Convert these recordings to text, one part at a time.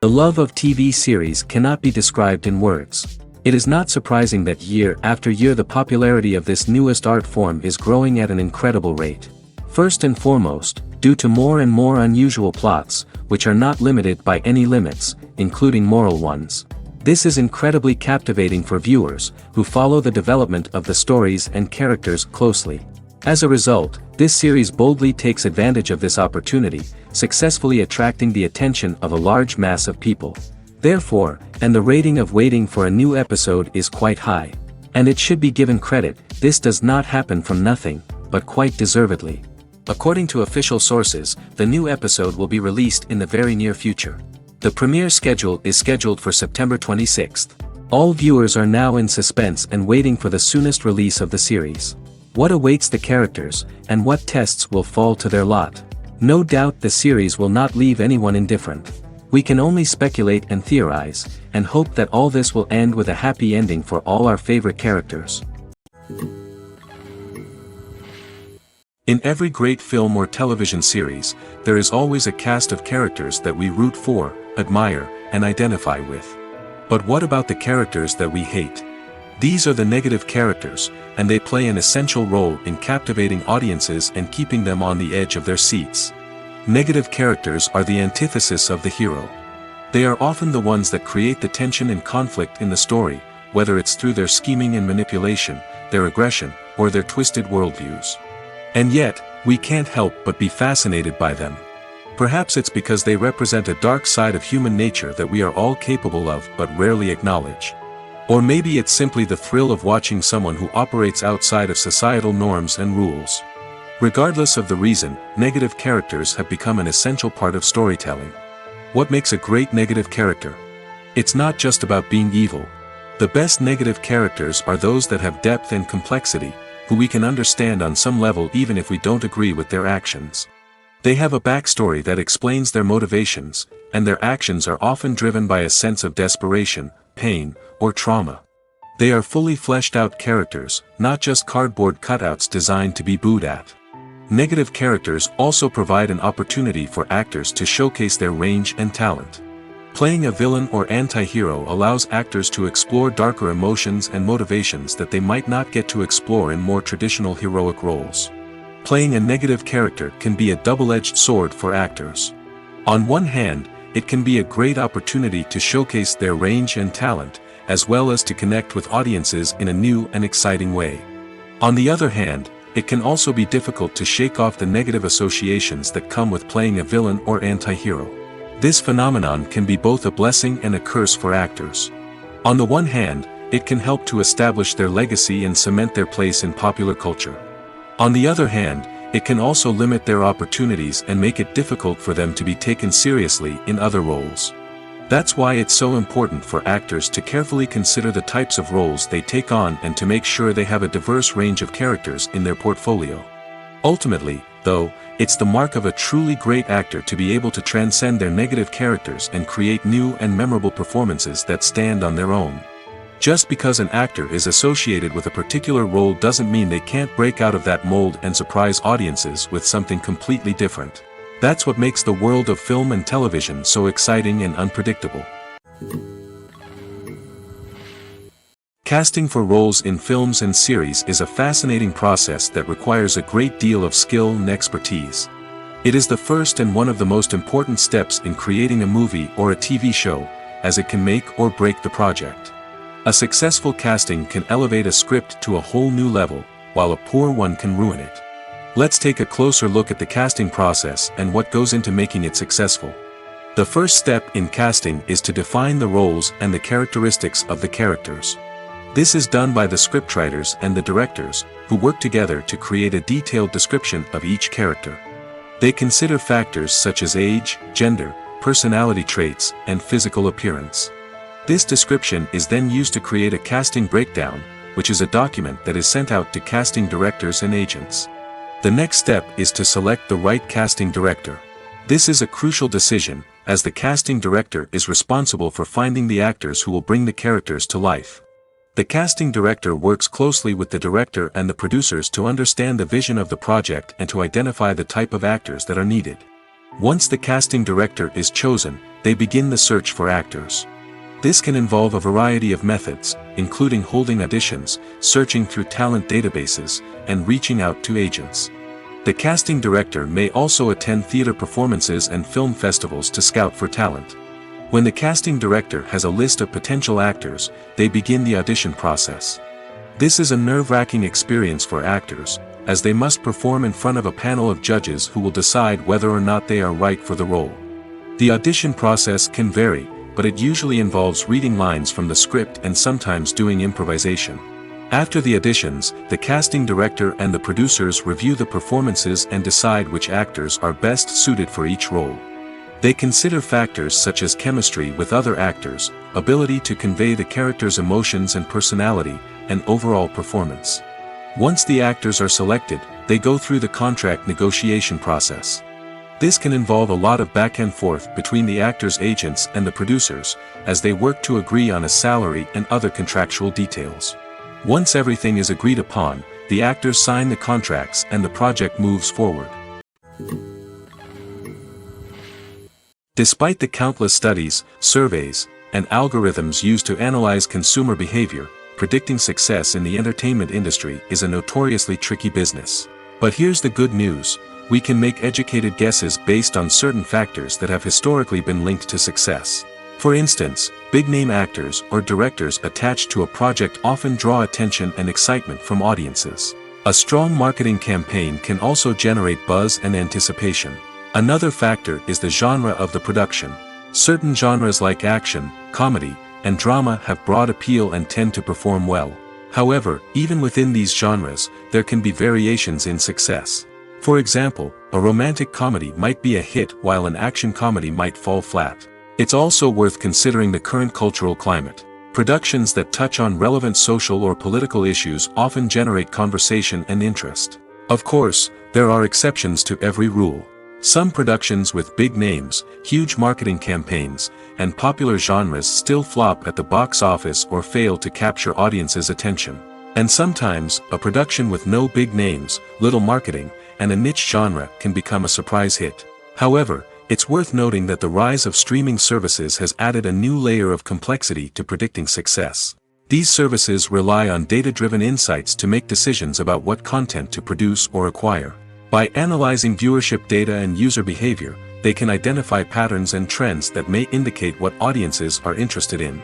The love of TV series cannot be described in words. It is not surprising that year after year the popularity of this newest art form is growing at an incredible rate. First and foremost, due to more and more unusual plots, which are not limited by any limits, including moral ones. This is incredibly captivating for viewers, who follow the development of the stories and characters closely. As a result, this series boldly takes advantage of this opportunity, successfully attracting the attention of a large mass of people. Therefore, and the rating of waiting for a new episode is quite high. And it should be given credit, this does not happen from nothing, but quite deservedly. According to official sources, the new episode will be released in the very near future. The premiere schedule is scheduled for September 26th. All viewers are now in suspense and waiting for the soonest release of the series. What awaits the characters, and what tests will fall to their lot? No doubt the series will not leave anyone indifferent. We can only speculate and theorize, and hope that all this will end with a happy ending for all our favorite characters. In every great film or television series, there is always a cast of characters that we root for, admire, and identify with. But what about the characters that we hate? These are the negative characters, and they play an essential role in captivating audiences and keeping them on the edge of their seats. Negative characters are the antithesis of the hero. They are often the ones that create the tension and conflict in the story, whether it's through their scheming and manipulation, their aggression, or their twisted worldviews. And yet, we can't help but be fascinated by them. Perhaps it's because they represent a dark side of human nature that we are all capable of but rarely acknowledge. Or maybe it's simply the thrill of watching someone who operates outside of societal norms and rules. Regardless of the reason, negative characters have become an essential part of storytelling. What makes a great negative character? It's not just about being evil. The best negative characters are those that have depth and complexity, who we can understand on some level even if we don't agree with their actions. They have a backstory that explains their motivations, and their actions are often driven by a sense of desperation, pain, or trauma. They are fully fleshed out characters, not just cardboard cutouts designed to be booed at. Negative characters also provide an opportunity for actors to showcase their range and talent. Playing a villain or anti-hero allows actors to explore darker emotions and motivations that they might not get to explore in more traditional heroic roles. Playing a negative character can be a double-edged sword for actors. On one hand, it can be a great opportunity to showcase their range and talent, as well as to connect with audiences in a new and exciting way. On the other hand, it can also be difficult to shake off the negative associations that come with playing a villain or anti-hero. This phenomenon can be both a blessing and a curse for actors. On the one hand, it can help to establish their legacy and cement their place in popular culture. On the other hand, it can also limit their opportunities and make it difficult for them to be taken seriously in other roles. That's why it's so important for actors to carefully consider the types of roles they take on and to make sure they have a diverse range of characters in their portfolio. Ultimately, though, it's the mark of a truly great actor to be able to transcend their negative characters and create new and memorable performances that stand on their own. Just because an actor is associated with a particular role doesn't mean they can't break out of that mold and surprise audiences with something completely different. That's what makes the world of film and television so exciting and unpredictable. Casting for roles in films and series is a fascinating process that requires a great deal of skill and expertise. It is the first and one of the most important steps in creating a movie or a TV show, as it can make or break the project. A successful casting can elevate a script to a whole new level, while a poor one can ruin it. Let's take a closer look at the casting process and what goes into making it successful. The first step in casting is to define the roles and the characteristics of the characters. This is done by the scriptwriters and the directors, who work together to create a detailed description of each character. They consider factors such as age, gender, personality traits, and physical appearance. This description is then used to create a casting breakdown, which is a document that is sent out to casting directors and agents. The next step is to select the right casting director. This is a crucial decision, as the casting director is responsible for finding the actors who will bring the characters to life. The casting director works closely with the director and the producers to understand the vision of the project and to identify the type of actors that are needed. Once the casting director is chosen, they begin the search for actors. This can involve a variety of methods, including holding auditions, searching through talent databases, and reaching out to agents. The casting director may also attend theater performances and film festivals to scout for talent. When the casting director has a list of potential actors, they begin the audition process. This is a nerve-wracking experience for actors, as they must perform in front of a panel of judges who will decide whether or not they are right for the role. The audition process can vary, but it usually involves reading lines from the script and sometimes doing improvisation. After the auditions, the casting director and the producers review the performances and decide which actors are best suited for each role. They consider factors such as chemistry with other actors, ability to convey the character's emotions and personality, and overall performance. Once the actors are selected, they go through the contract negotiation process. This can involve a lot of back and forth between the actors' agents and the producers, as they work to agree on a salary and other contractual details. Once everything is agreed upon, the actors sign the contracts and the project moves forward. Despite the countless studies, surveys, and algorithms used to analyze consumer behavior, predicting success in the entertainment industry is a notoriously tricky business. But here's the good news: we can make educated guesses based on certain factors that have historically been linked to success. For instance, big-name actors or directors attached to a project often draw attention and excitement from audiences. A strong marketing campaign can also generate buzz and anticipation. Another factor is the genre of the production. Certain genres like action, comedy, and drama have broad appeal and tend to perform well. However, even within these genres, there can be variations in success. For example, a romantic comedy might be a hit while an action comedy might fall flat. It's also worth considering the current cultural climate. Productions that touch on relevant social or political issues often generate conversation and interest. Of course, there are exceptions to every rule. Some productions with big names, huge marketing campaigns, and popular genres still flop at the box office or fail to capture audiences' attention. And sometimes, a production with no big names, little marketing, and a niche genre can become a surprise hit. However, it's worth noting that the rise of streaming services has added a new layer of complexity to predicting success. These services rely on data-driven insights to make decisions about what content to produce or acquire. By analyzing viewership data and user behavior, they can identify patterns and trends that may indicate what audiences are interested in.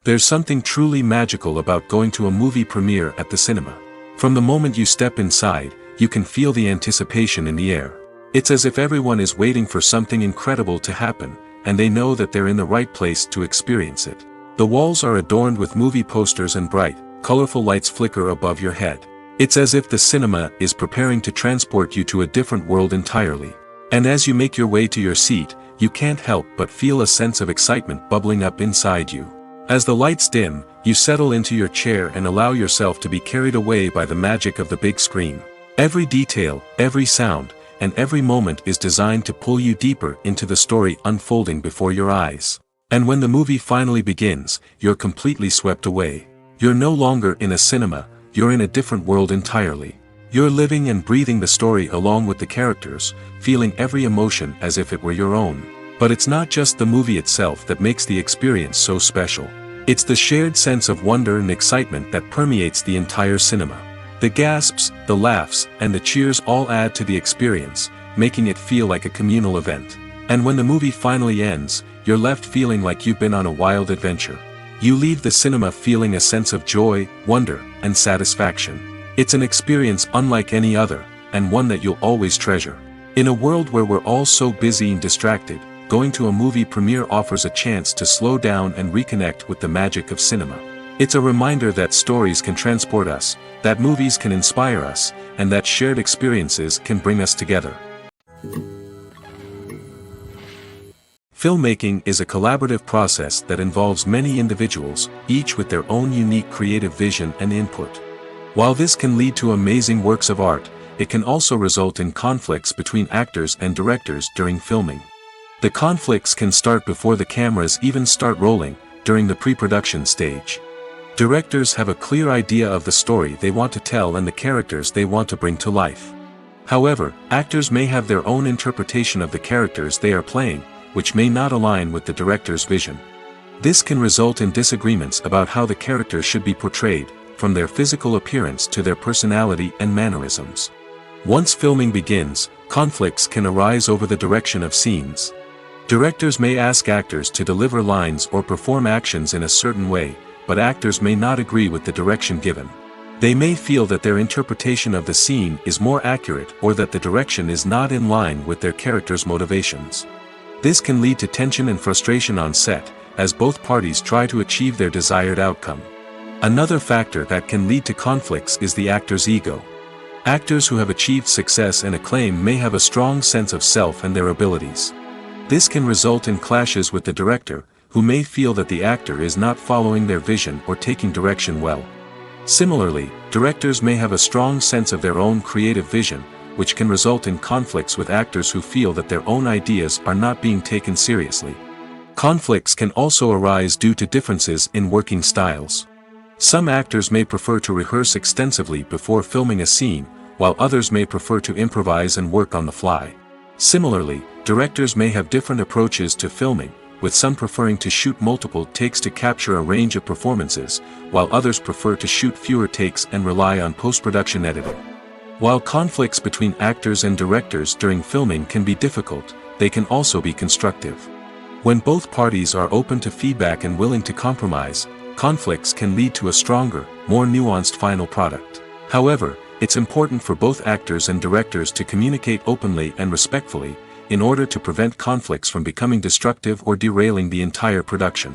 There's something truly magical about going to a movie premiere at the cinema. From the moment you step inside, you can feel the anticipation in the air. It's as if everyone is waiting for something incredible to happen, and they know that they're in the right place to experience it. The walls are adorned with movie posters and bright, colorful lights flicker above your head. It's as if the cinema is preparing to transport you to a different world entirely. And as you make your way to your seat, you can't help but feel a sense of excitement bubbling up inside you. As the lights dim, you settle into your chair and allow yourself to be carried away by the magic of the big screen. Every detail, every sound, and every moment is designed to pull you deeper into the story unfolding before your eyes. And when the movie finally begins, you're completely swept away. You're no longer in a cinema, you're in a different world entirely. You're living and breathing the story along with the characters, feeling every emotion as if it were your own. But it's not just the movie itself that makes the experience so special. It's the shared sense of wonder and excitement that permeates the entire cinema. The gasps, the laughs, and the cheers all add to the experience, making it feel like a communal event. And when the movie finally ends, you're left feeling like you've been on a wild adventure. You leave the cinema feeling a sense of joy, wonder, and satisfaction. It's an experience unlike any other, and one that you'll always treasure. In a world where we're all so busy and distracted, going to a movie premiere offers a chance to slow down and reconnect with the magic of cinema. It's a reminder that stories can transport us, that movies can inspire us, and that shared experiences can bring us together. Filmmaking is a collaborative process that involves many individuals, each with their own unique creative vision and input. While this can lead to amazing works of art, it can also result in conflicts between actors and directors during filming. The conflicts can start before the cameras even start rolling, during the pre-production stage. Directors have a clear idea of the story they want to tell and the characters they want to bring to life. However, actors may have their own interpretation of the characters they are playing, which may not align with the director's vision. This can result in disagreements about how the character should be portrayed, from their physical appearance to their personality and mannerisms. Once filming begins, conflicts can arise over the direction of scenes. Directors may ask actors to deliver lines or perform actions in a certain way, but actors may not agree with the direction given. They may feel that their interpretation of the scene is more accurate or that the direction is not in line with their character's motivations. This can lead to tension and frustration on set, as both parties try to achieve their desired outcome. Another factor that can lead to conflicts is the actor's ego. Actors who have achieved success and acclaim may have a strong sense of self and their abilities. This can result in clashes with the director, who may feel that the actor is not following their vision or taking direction well. Similarly, directors may have a strong sense of their own creative vision, which can result in conflicts with actors who feel that their own ideas are not being taken seriously. Conflicts can also arise due to differences in working styles. Some actors may prefer to rehearse extensively before filming a scene, while others may prefer to improvise and work on the fly. Similarly, directors may have different approaches to filming, with some preferring to shoot multiple takes to capture a range of performances, while others prefer to shoot fewer takes and rely on post-production editing. While conflicts between actors and directors during filming can be difficult, they can also be constructive. When both parties are open to feedback and willing to compromise, conflicts can lead to a stronger, more nuanced final product. However, it's important for both actors and directors to communicate openly and respectfully, in order to prevent conflicts from becoming destructive or derailing the entire production.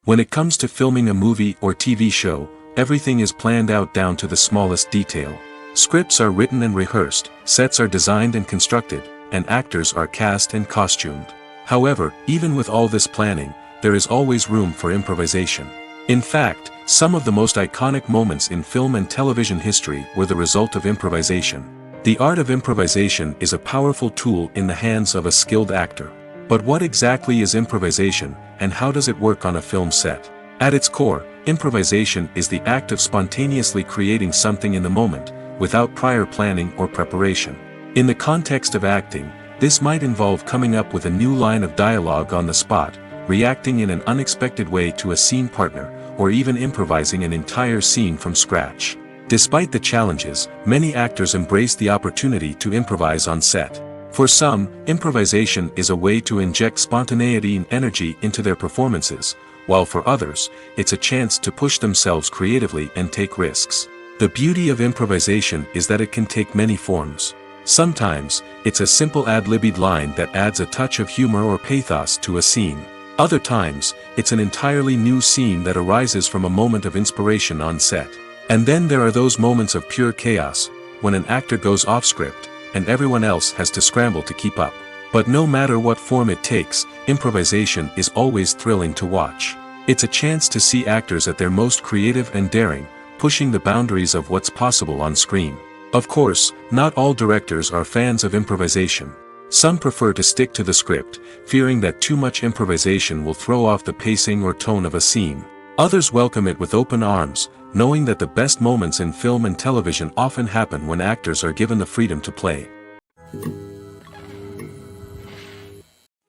When it comes to filming a movie or TV show, everything is planned out down to the smallest detail. Scripts are written and rehearsed, sets are designed and constructed, and actors are cast and costumed. However, even with all this planning, there is always room for improvisation. In fact, some of the most iconic moments in film and television history were the result of improvisation. The art of improvisation is a powerful tool in the hands of a skilled actor. But what exactly is improvisation, and how does it work on a film set? At its core, improvisation is the act of spontaneously creating something in the moment, without prior planning or preparation. In the context of acting, this might involve coming up with a new line of dialogue on the spot, reacting in an unexpected way to a scene partner, or even improvising an entire scene from scratch. Despite the challenges, many actors embrace the opportunity to improvise on set. For some, improvisation is a way to inject spontaneity and energy into their performances, while for others, it's a chance to push themselves creatively and take risks. The beauty of improvisation is that it can take many forms. Sometimes, it's a simple ad-libbed line that adds a touch of humor or pathos to a scene. Other times, it's an entirely new scene that arises from a moment of inspiration on set. And then there are those moments of pure chaos, when an actor goes off script, and everyone else has to scramble to keep up. But no matter what form it takes, improvisation is always thrilling to watch. It's a chance to see actors at their most creative and daring, pushing the boundaries of what's possible on screen. Of course, not all directors are fans of improvisation. Some prefer to stick to the script, fearing that too much improvisation will throw off the pacing or tone of a scene. Others welcome it with open arms, knowing that the best moments in film and television often happen when actors are given the freedom to play.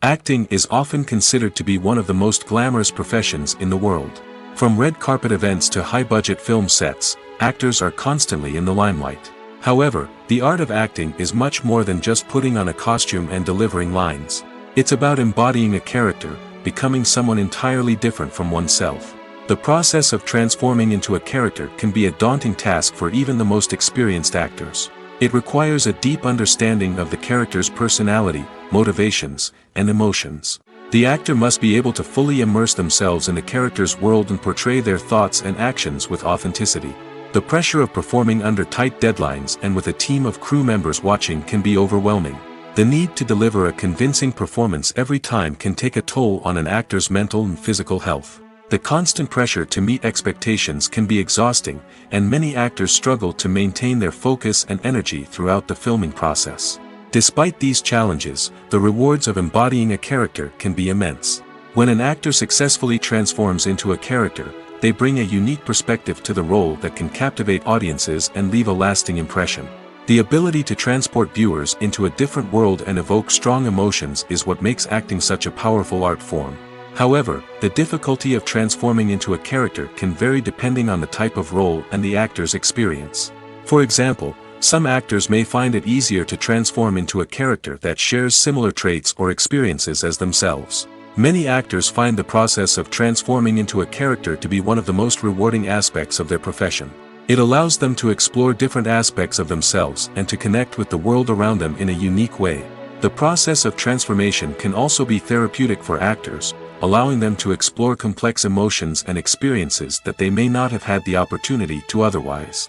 Acting is often considered to be one of the most glamorous professions in the world. From red carpet events to high-budget film sets, actors are constantly in the limelight. However, the art of acting is much more than just putting on a costume and delivering lines. It's about embodying a character, becoming someone entirely different from oneself. The process of transforming into a character can be a daunting task for even the most experienced actors. It requires a deep understanding of the character's personality, motivations, and emotions. The actor must be able to fully immerse themselves in the character's world and portray their thoughts and actions with authenticity. The pressure of performing under tight deadlines and with a team of crew members watching can be overwhelming. The need to deliver a convincing performance every time can take a toll on an actor's mental and physical health. The constant pressure to meet expectations can be exhausting, and many actors struggle to maintain their focus and energy throughout the filming process. Despite these challenges, the rewards of embodying a character can be immense. When an actor successfully transforms into a character, they bring a unique perspective to the role that can captivate audiences and leave a lasting impression. The ability to transport viewers into a different world and evoke strong emotions is what makes acting such a powerful art form. However, the difficulty of transforming into a character can vary depending on the type of role and the actor's experience. For example, some actors may find it easier to transform into a character that shares similar traits or experiences as themselves. Many actors find the process of transforming into a character to be one of the most rewarding aspects of their profession. It allows them to explore different aspects of themselves and to connect with the world around them in a unique way. The process of transformation can also be therapeutic for actors, allowing them to explore complex emotions and experiences that they may not have had the opportunity to otherwise.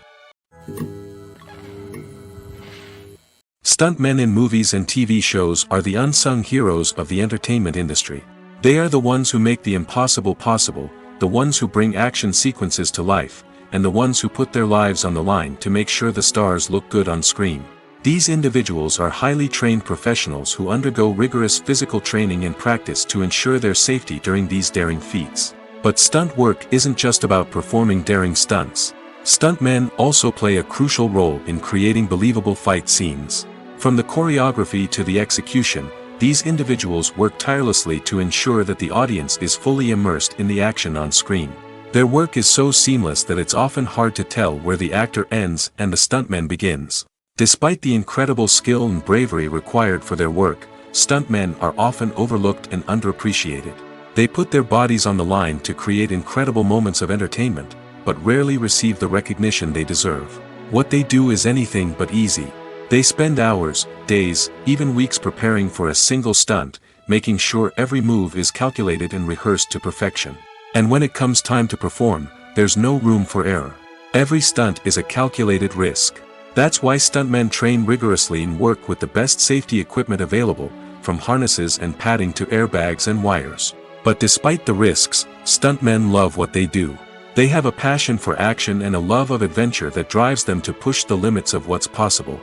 Stuntmen in movies and TV shows are the unsung heroes of the entertainment industry. They are the ones who make the impossible possible, the ones who bring action sequences to life, and the ones who put their lives on the line to make sure the stars look good on screen. These individuals are highly trained professionals who undergo rigorous physical training and practice to ensure their safety during these daring feats. But stunt work isn't just about performing daring stunts. Stuntmen also play a crucial role in creating believable fight scenes. From the choreography to the execution, these individuals work tirelessly to ensure that the audience is fully immersed in the action on screen. Their work is so seamless that it's often hard to tell where the actor ends and the stuntman begins. Despite the incredible skill and bravery required for their work, stuntmen are often overlooked and underappreciated. They put their bodies on the line to create incredible moments of entertainment, but rarely receive the recognition they deserve. What they do is anything but easy. They spend hours, days, even weeks preparing for a single stunt, making sure every move is calculated and rehearsed to perfection. And when it comes time to perform, there's no room for error. Every stunt is a calculated risk. That's why stuntmen train rigorously and work with the best safety equipment available, from harnesses and padding to airbags and wires. But despite the risks, stuntmen love what they do. They have a passion for action and a love of adventure that drives them to push the limits of what's possible.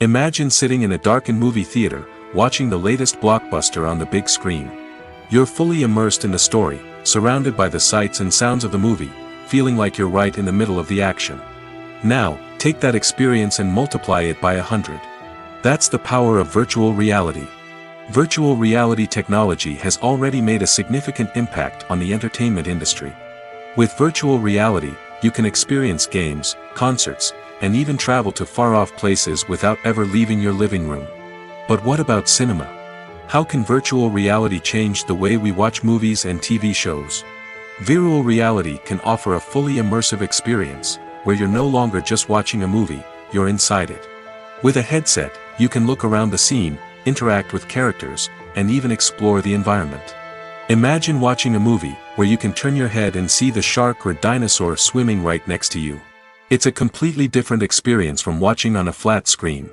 Imagine sitting in a darkened movie theater, watching the latest blockbuster on the big screen. You're fully immersed in the story, surrounded by the sights and sounds of the movie, feeling like you're right in the middle of the action. Now, take that experience and multiply it by 100. That's the power of virtual reality. Virtual reality technology has already made a significant impact on the entertainment industry. With virtual reality, you can experience games, concerts, and even travel to far-off places without ever leaving your living room. But what about cinema? How can virtual reality change the way we watch movies and TV shows? Virtual reality can offer a fully immersive experience, where you're no longer just watching a movie, you're inside it. With a headset, you can look around the scene, interact with characters, and even explore the environment. Imagine watching a movie, where you can turn your head and see the shark or dinosaur swimming right next to you. It's a completely different experience from watching on a flat screen.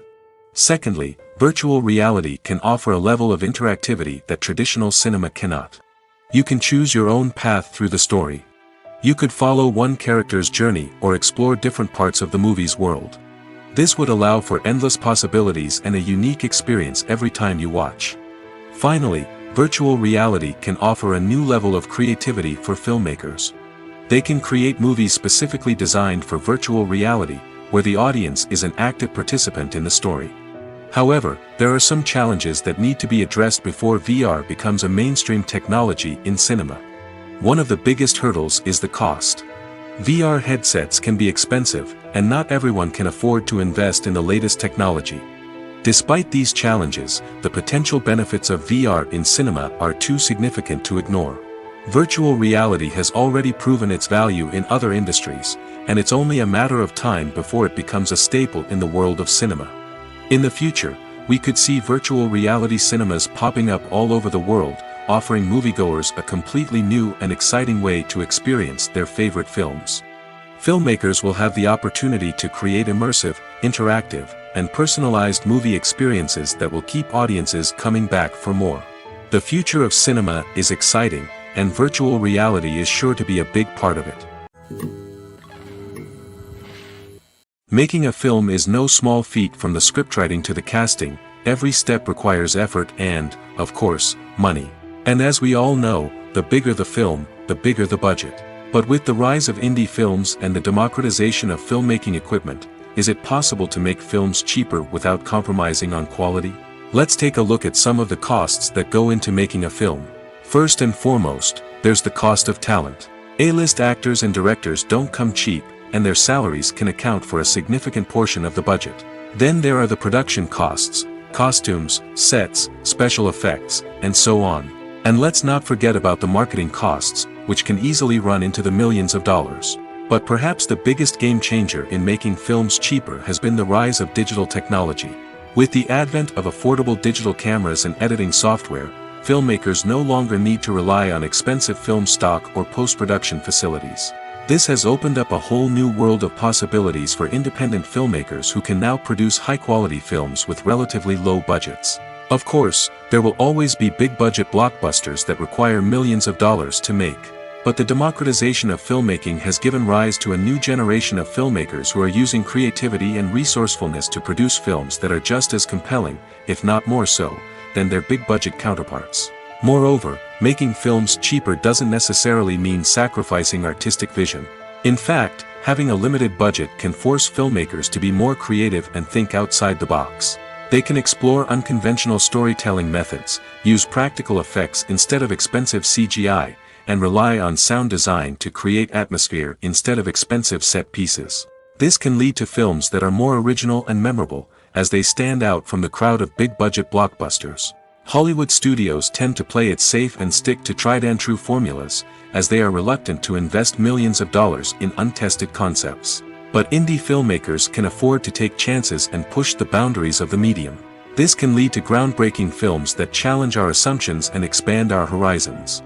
Secondly, virtual reality can offer a level of interactivity that traditional cinema cannot. You can choose your own path through the story. You could follow one character's journey or explore different parts of the movie's world. This would allow for endless possibilities and a unique experience every time you watch. Finally, virtual reality can offer a new level of creativity for filmmakers. They can create movies specifically designed for virtual reality, where the audience is an active participant in the story. However, there are some challenges that need to be addressed before VR becomes a mainstream technology in cinema. One of the biggest hurdles is the cost. VR headsets can be expensive, and not everyone can afford to invest in the latest technology. Despite these challenges, the potential benefits of VR in cinema are too significant to ignore. Virtual reality has already proven its value in other industries, and it's only a matter of time before it becomes a staple in the world of cinema. In the future, we could see virtual reality cinemas popping up all over the world, offering moviegoers a completely new and exciting way to experience their favorite films. Filmmakers will have the opportunity to create immersive, interactive, and personalized movie experiences that will keep audiences coming back for more. The future of cinema is exciting, and virtual reality is sure to be a big part of it. Making a film is no small feat. From the scriptwriting to the casting, every step requires effort and, of course, money. And as we all know, the bigger the film, the bigger the budget. But with the rise of indie films and the democratization of filmmaking equipment, is it possible to make films cheaper without compromising on quality? Let's take a look at some of the costs that go into making a film. First and foremost, there's the cost of talent. A-list actors and directors don't come cheap, and their salaries can account for a significant portion of the budget. Then there are the production costs, costumes, sets, special effects, and so on. And let's not forget about the marketing costs, which can easily run into the millions of dollars. But perhaps the biggest game changer in making films cheaper has been the rise of digital technology. With the advent of affordable digital cameras and editing software, filmmakers no longer need to rely on expensive film stock or post-production facilities. This has opened up a whole new world of possibilities for independent filmmakers who can now produce high-quality films with relatively low budgets. Of course, there will always be big-budget blockbusters that require millions of dollars to make. But the democratization of filmmaking has given rise to a new generation of filmmakers who are using creativity and resourcefulness to produce films that are just as compelling, if not more so, than their big-budget counterparts. Moreover, making films cheaper doesn't necessarily mean sacrificing artistic vision. In fact, having a limited budget can force filmmakers to be more creative and think outside the box. They can explore unconventional storytelling methods, use practical effects instead of expensive CGI, and rely on sound design to create atmosphere instead of expensive set pieces. This can lead to films that are more original and memorable, as they stand out from the crowd of big-budget blockbusters. Hollywood studios tend to play it safe and stick to tried-and-true formulas, as they are reluctant to invest millions of dollars in untested concepts. But indie filmmakers can afford to take chances and push the boundaries of the medium. This can lead to groundbreaking films that challenge our assumptions and expand our horizons.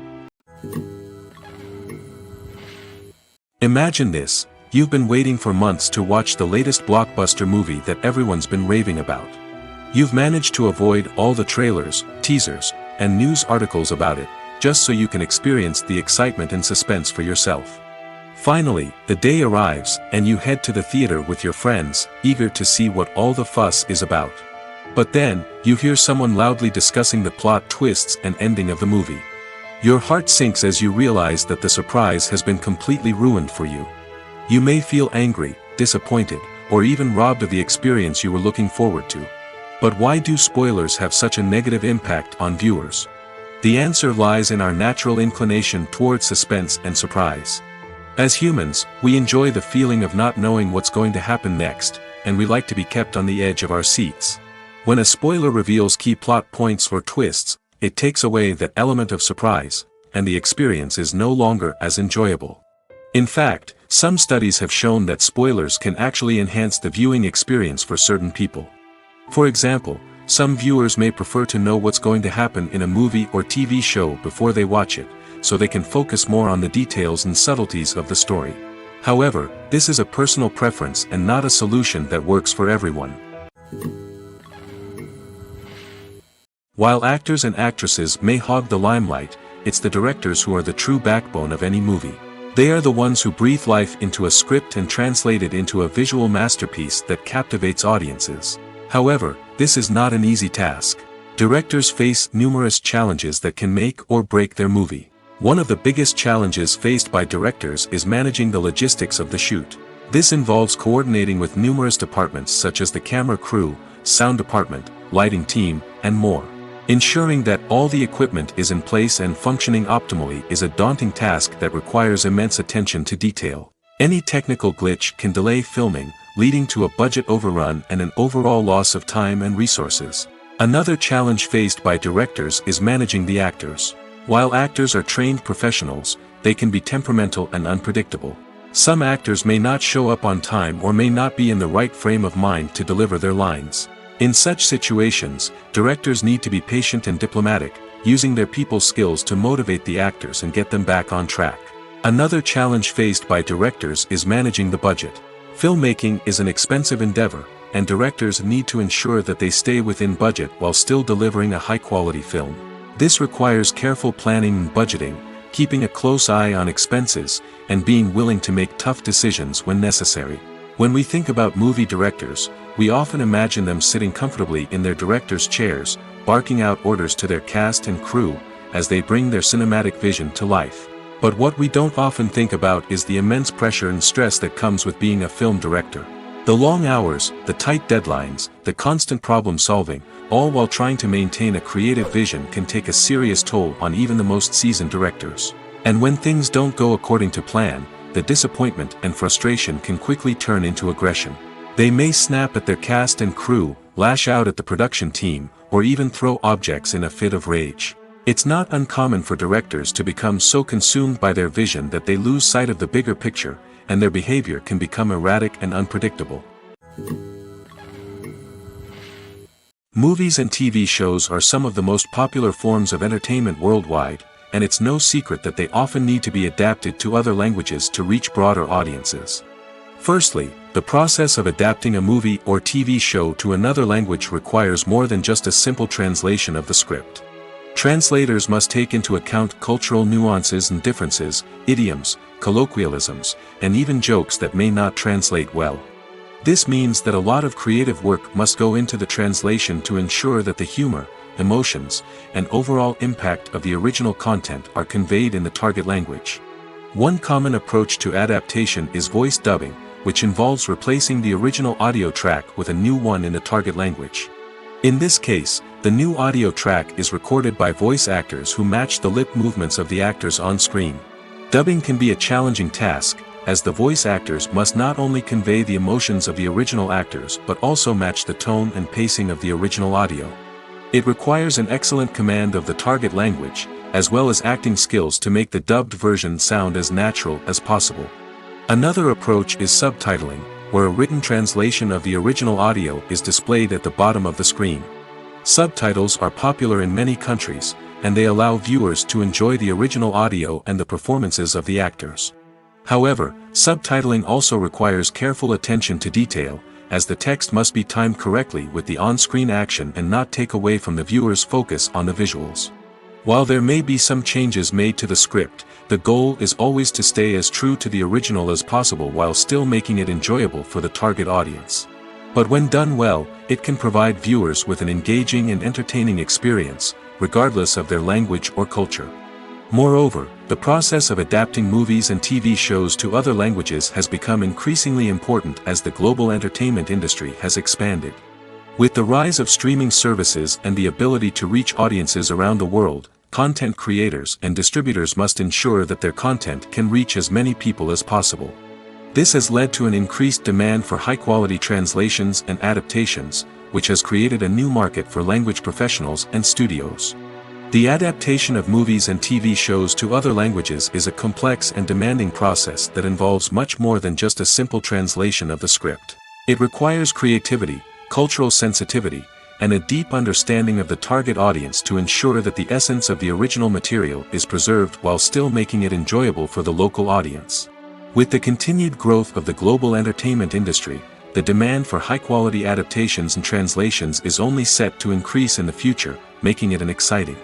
Imagine this: you've been waiting for months to watch the latest blockbuster movie that everyone's been raving about. You've managed to avoid all the trailers, teasers, and news articles about it, just so you can experience the excitement and suspense for yourself. Finally, the day arrives, and you head to the theater with your friends, eager to see what all the fuss is about. But then, you hear someone loudly discussing the plot twists and ending of the movie. Your heart sinks as you realize that the surprise has been completely ruined for you. You may feel angry, disappointed, or even robbed of the experience you were looking forward to. But why do spoilers have such a negative impact on viewers? The answer lies in our natural inclination towards suspense and surprise. As humans, we enjoy the feeling of not knowing what's going to happen next, and we like to be kept on the edge of our seats. When a spoiler reveals key plot points or twists, it takes away that element of surprise, and the experience is no longer as enjoyable. In fact, some studies have shown that spoilers can actually enhance the viewing experience for certain people. For example, some viewers may prefer to know what's going to happen in a movie or TV show before they watch it, so they can focus more on the details and subtleties of the story. However, this is a personal preference and not a solution that works for everyone. While actors and actresses may hog the limelight, it's the directors who are the true backbone of any movie. They are the ones who breathe life into a script and translate it into a visual masterpiece that captivates audiences. However, this is not an easy task. Directors face numerous challenges that can make or break their movie. One of the biggest challenges faced by directors is managing the logistics of the shoot. This involves coordinating with numerous departments such as the camera crew, sound department, lighting team, and more. Ensuring that all the equipment is in place and functioning optimally is a daunting task that requires immense attention to detail. Any technical glitch can delay filming, leading to a budget overrun and an overall loss of time and resources. Another challenge faced by directors is managing the actors. While actors are trained professionals, they can be temperamental and unpredictable. Some actors may not show up on time or may not be in the right frame of mind to deliver their lines. In such situations, directors need to be patient and diplomatic, using their people skills to motivate the actors and get them back on track. Another challenge faced by directors is managing the budget. Filmmaking is an expensive endeavor, and directors need to ensure that they stay within budget while still delivering a high-quality film. This requires careful planning and budgeting, keeping a close eye on expenses, and being willing to make tough decisions when necessary. When we think about movie directors, we often imagine them sitting comfortably in their director's chairs, barking out orders to their cast and crew, as they bring their cinematic vision to life. But what we don't often think about is the immense pressure and stress that comes with being a film director. The long hours, the tight deadlines, the constant problem solving, all while trying to maintain a creative vision can take a serious toll on even the most seasoned directors. And when things don't go according to plan, the disappointment and frustration can quickly turn into aggression. They may snap at their cast and crew, lash out at the production team, or even throw objects in a fit of rage. It's not uncommon for directors to become so consumed by their vision that they lose sight of the bigger picture, and their behavior can become erratic and unpredictable. Movies and TV shows are some of the most popular forms of entertainment worldwide, and it's no secret that they often need to be adapted to other languages to reach broader audiences. Firstly, the process of adapting a movie or TV show to another language requires more than just a simple translation of the script. Translators must take into account cultural nuances and differences, idioms, colloquialisms, and even jokes that may not translate well. This means that a lot of creative work must go into the translation to ensure that the humor, emotions, and overall impact of the original content are conveyed in the target language. One common approach to adaptation is voice dubbing, which involves replacing the original audio track with a new one in the target language. In this case, the new audio track is recorded by voice actors who match the lip movements of the actors on screen. Dubbing can be a challenging task, as the voice actors must not only convey the emotions of the original actors but also match the tone and pacing of the original audio. It requires an excellent command of the target language, as well as acting skills to make the dubbed version sound as natural as possible. Another approach is subtitling, where a written translation of the original audio is displayed at the bottom of the screen. Subtitles are popular in many countries, and they allow viewers to enjoy the original audio and the performances of the actors. However, subtitling also requires careful attention to detail, as the text must be timed correctly with the on-screen action and not take away from the viewer's focus on the visuals. While there may be some changes made to the script, the goal is always to stay as true to the original as possible while still making it enjoyable for the target audience. But when done well, it can provide viewers with an engaging and entertaining experience, regardless of their language or culture. Moreover, the process of adapting movies and TV shows to other languages has become increasingly important as the global entertainment industry has expanded. With the rise of streaming services and the ability to reach audiences around the world, content creators and distributors must ensure that their content can reach as many people as possible. This has led to an increased demand for high-quality translations and adaptations, which has created a new market for language professionals and studios. The adaptation of movies and TV shows to other languages is a complex and demanding process that involves much more than just a simple translation of the script. It requires creativity, cultural sensitivity, and a deep understanding of the target audience to ensure that the essence of the original material is preserved while still making it enjoyable for the local audience. With the continued growth of the global entertainment industry, the demand for high-quality adaptations and translations is only set to increase in the future, making it an exciting.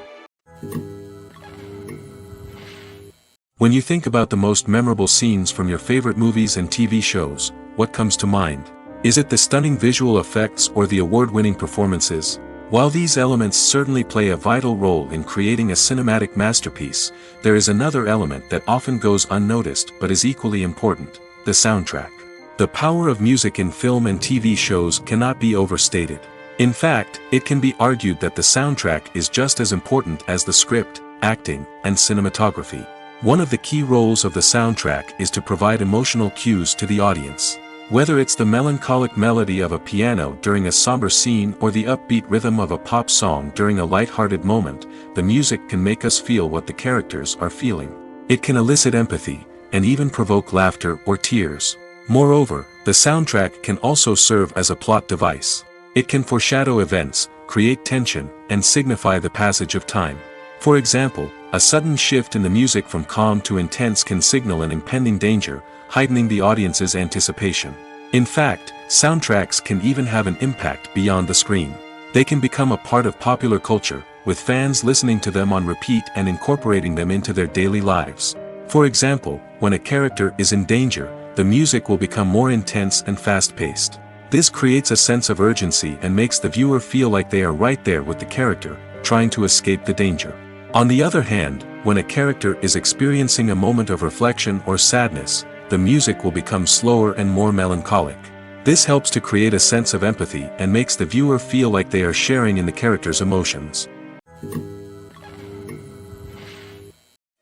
When you think about the most memorable scenes from your favorite movies and TV shows, what comes to mind? Is it the stunning visual effects or the award-winning performances? While these elements certainly play a vital role in creating a cinematic masterpiece, there is another element that often goes unnoticed but is equally important: the soundtrack. The power of music in film and TV shows cannot be overstated. In fact, it can be argued that the soundtrack is just as important as the script, acting, and cinematography. One of the key roles of the soundtrack is to provide emotional cues to the audience. Whether it's the melancholic melody of a piano during a somber scene or the upbeat rhythm of a pop song during a light-hearted moment, the music can make us feel what the characters are feeling. It can elicit empathy, and even provoke laughter or tears. Moreover, the soundtrack can also serve as a plot device. It can foreshadow events, create tension, and signify the passage of time. For example, a sudden shift in the music from calm to intense can signal an impending danger, heightening the audience's anticipation. In fact, soundtracks can even have an impact beyond the screen. They can become a part of popular culture, with fans listening to them on repeat and incorporating them into their daily lives. For example, when a character is in danger, the music will become more intense and fast-paced. This creates a sense of urgency and makes the viewer feel like they are right there with the character, trying to escape the danger. On the other hand, when a character is experiencing a moment of reflection or sadness, the music will become slower and more melancholic. This helps to create a sense of empathy and makes the viewer feel like they are sharing in the character's emotions.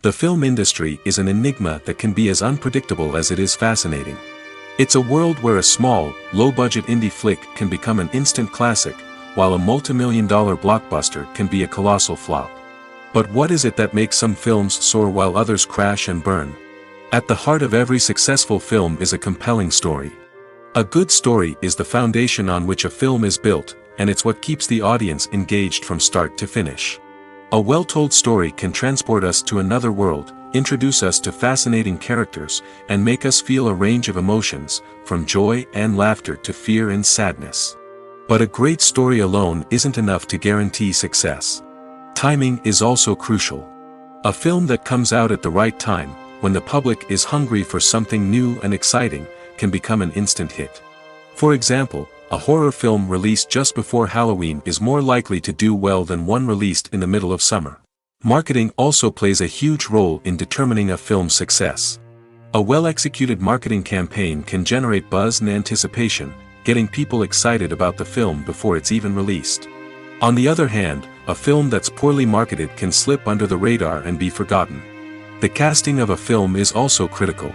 The film industry is an enigma that can be as unpredictable as it is fascinating. It's a world where a small, low-budget indie flick can become an instant classic, while a multi-million-dollar blockbuster can be a colossal flop. But what is it that makes some films soar while others crash and burn? At the heart of every successful film is a compelling story. A good story is the foundation on which a film is built, and it's what keeps the audience engaged from start to finish. A well-told story can transport us to another world, introduce us to fascinating characters, and make us feel a range of emotions, from joy and laughter to fear and sadness. But a great story alone isn't enough to guarantee success. Timing is also crucial. A film that comes out at the right time, when the public is hungry for something new and exciting, can become an instant hit. For example, a horror film released just before Halloween is more likely to do well than one released in the middle of summer. Marketing also plays a huge role in determining a film's success. A well-executed marketing campaign can generate buzz and anticipation, getting people excited about the film before it's even released. On the other hand, a film that's poorly marketed can slip under the radar and be forgotten. The casting of a film is also critical.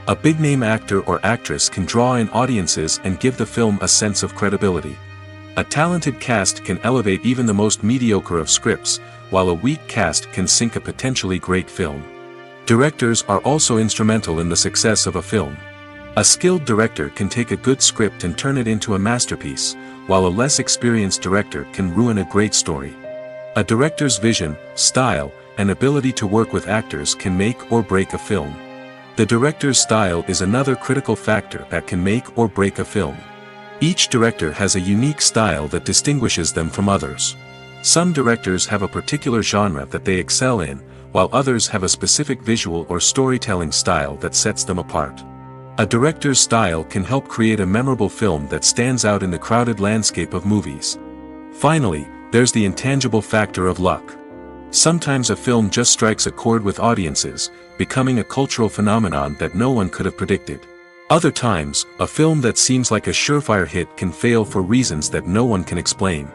A big-name actor or actress can draw in audiences and give the film a sense of credibility. A talented cast can elevate even the most mediocre of scripts, while a weak cast can sink a potentially great film. Directors are also instrumental in the success of a film. A skilled director can take a good script and turn it into a masterpiece, while a less experienced director can ruin a great story. A director's vision, style, and ability to work with actors can make or break a film. The director's style is another critical factor that can make or break a film. Each director has a unique style that distinguishes them from others. Some directors have a particular genre that they excel in, while others have a specific visual or storytelling style that sets them apart. A director's style can help create a memorable film that stands out in the crowded landscape of movies. Finally, there's the intangible factor of luck. Sometimes a film just strikes a chord with audiences, becoming a cultural phenomenon that no one could have predicted. Other times, a film that seems like a surefire hit can fail for reasons that no one can explain.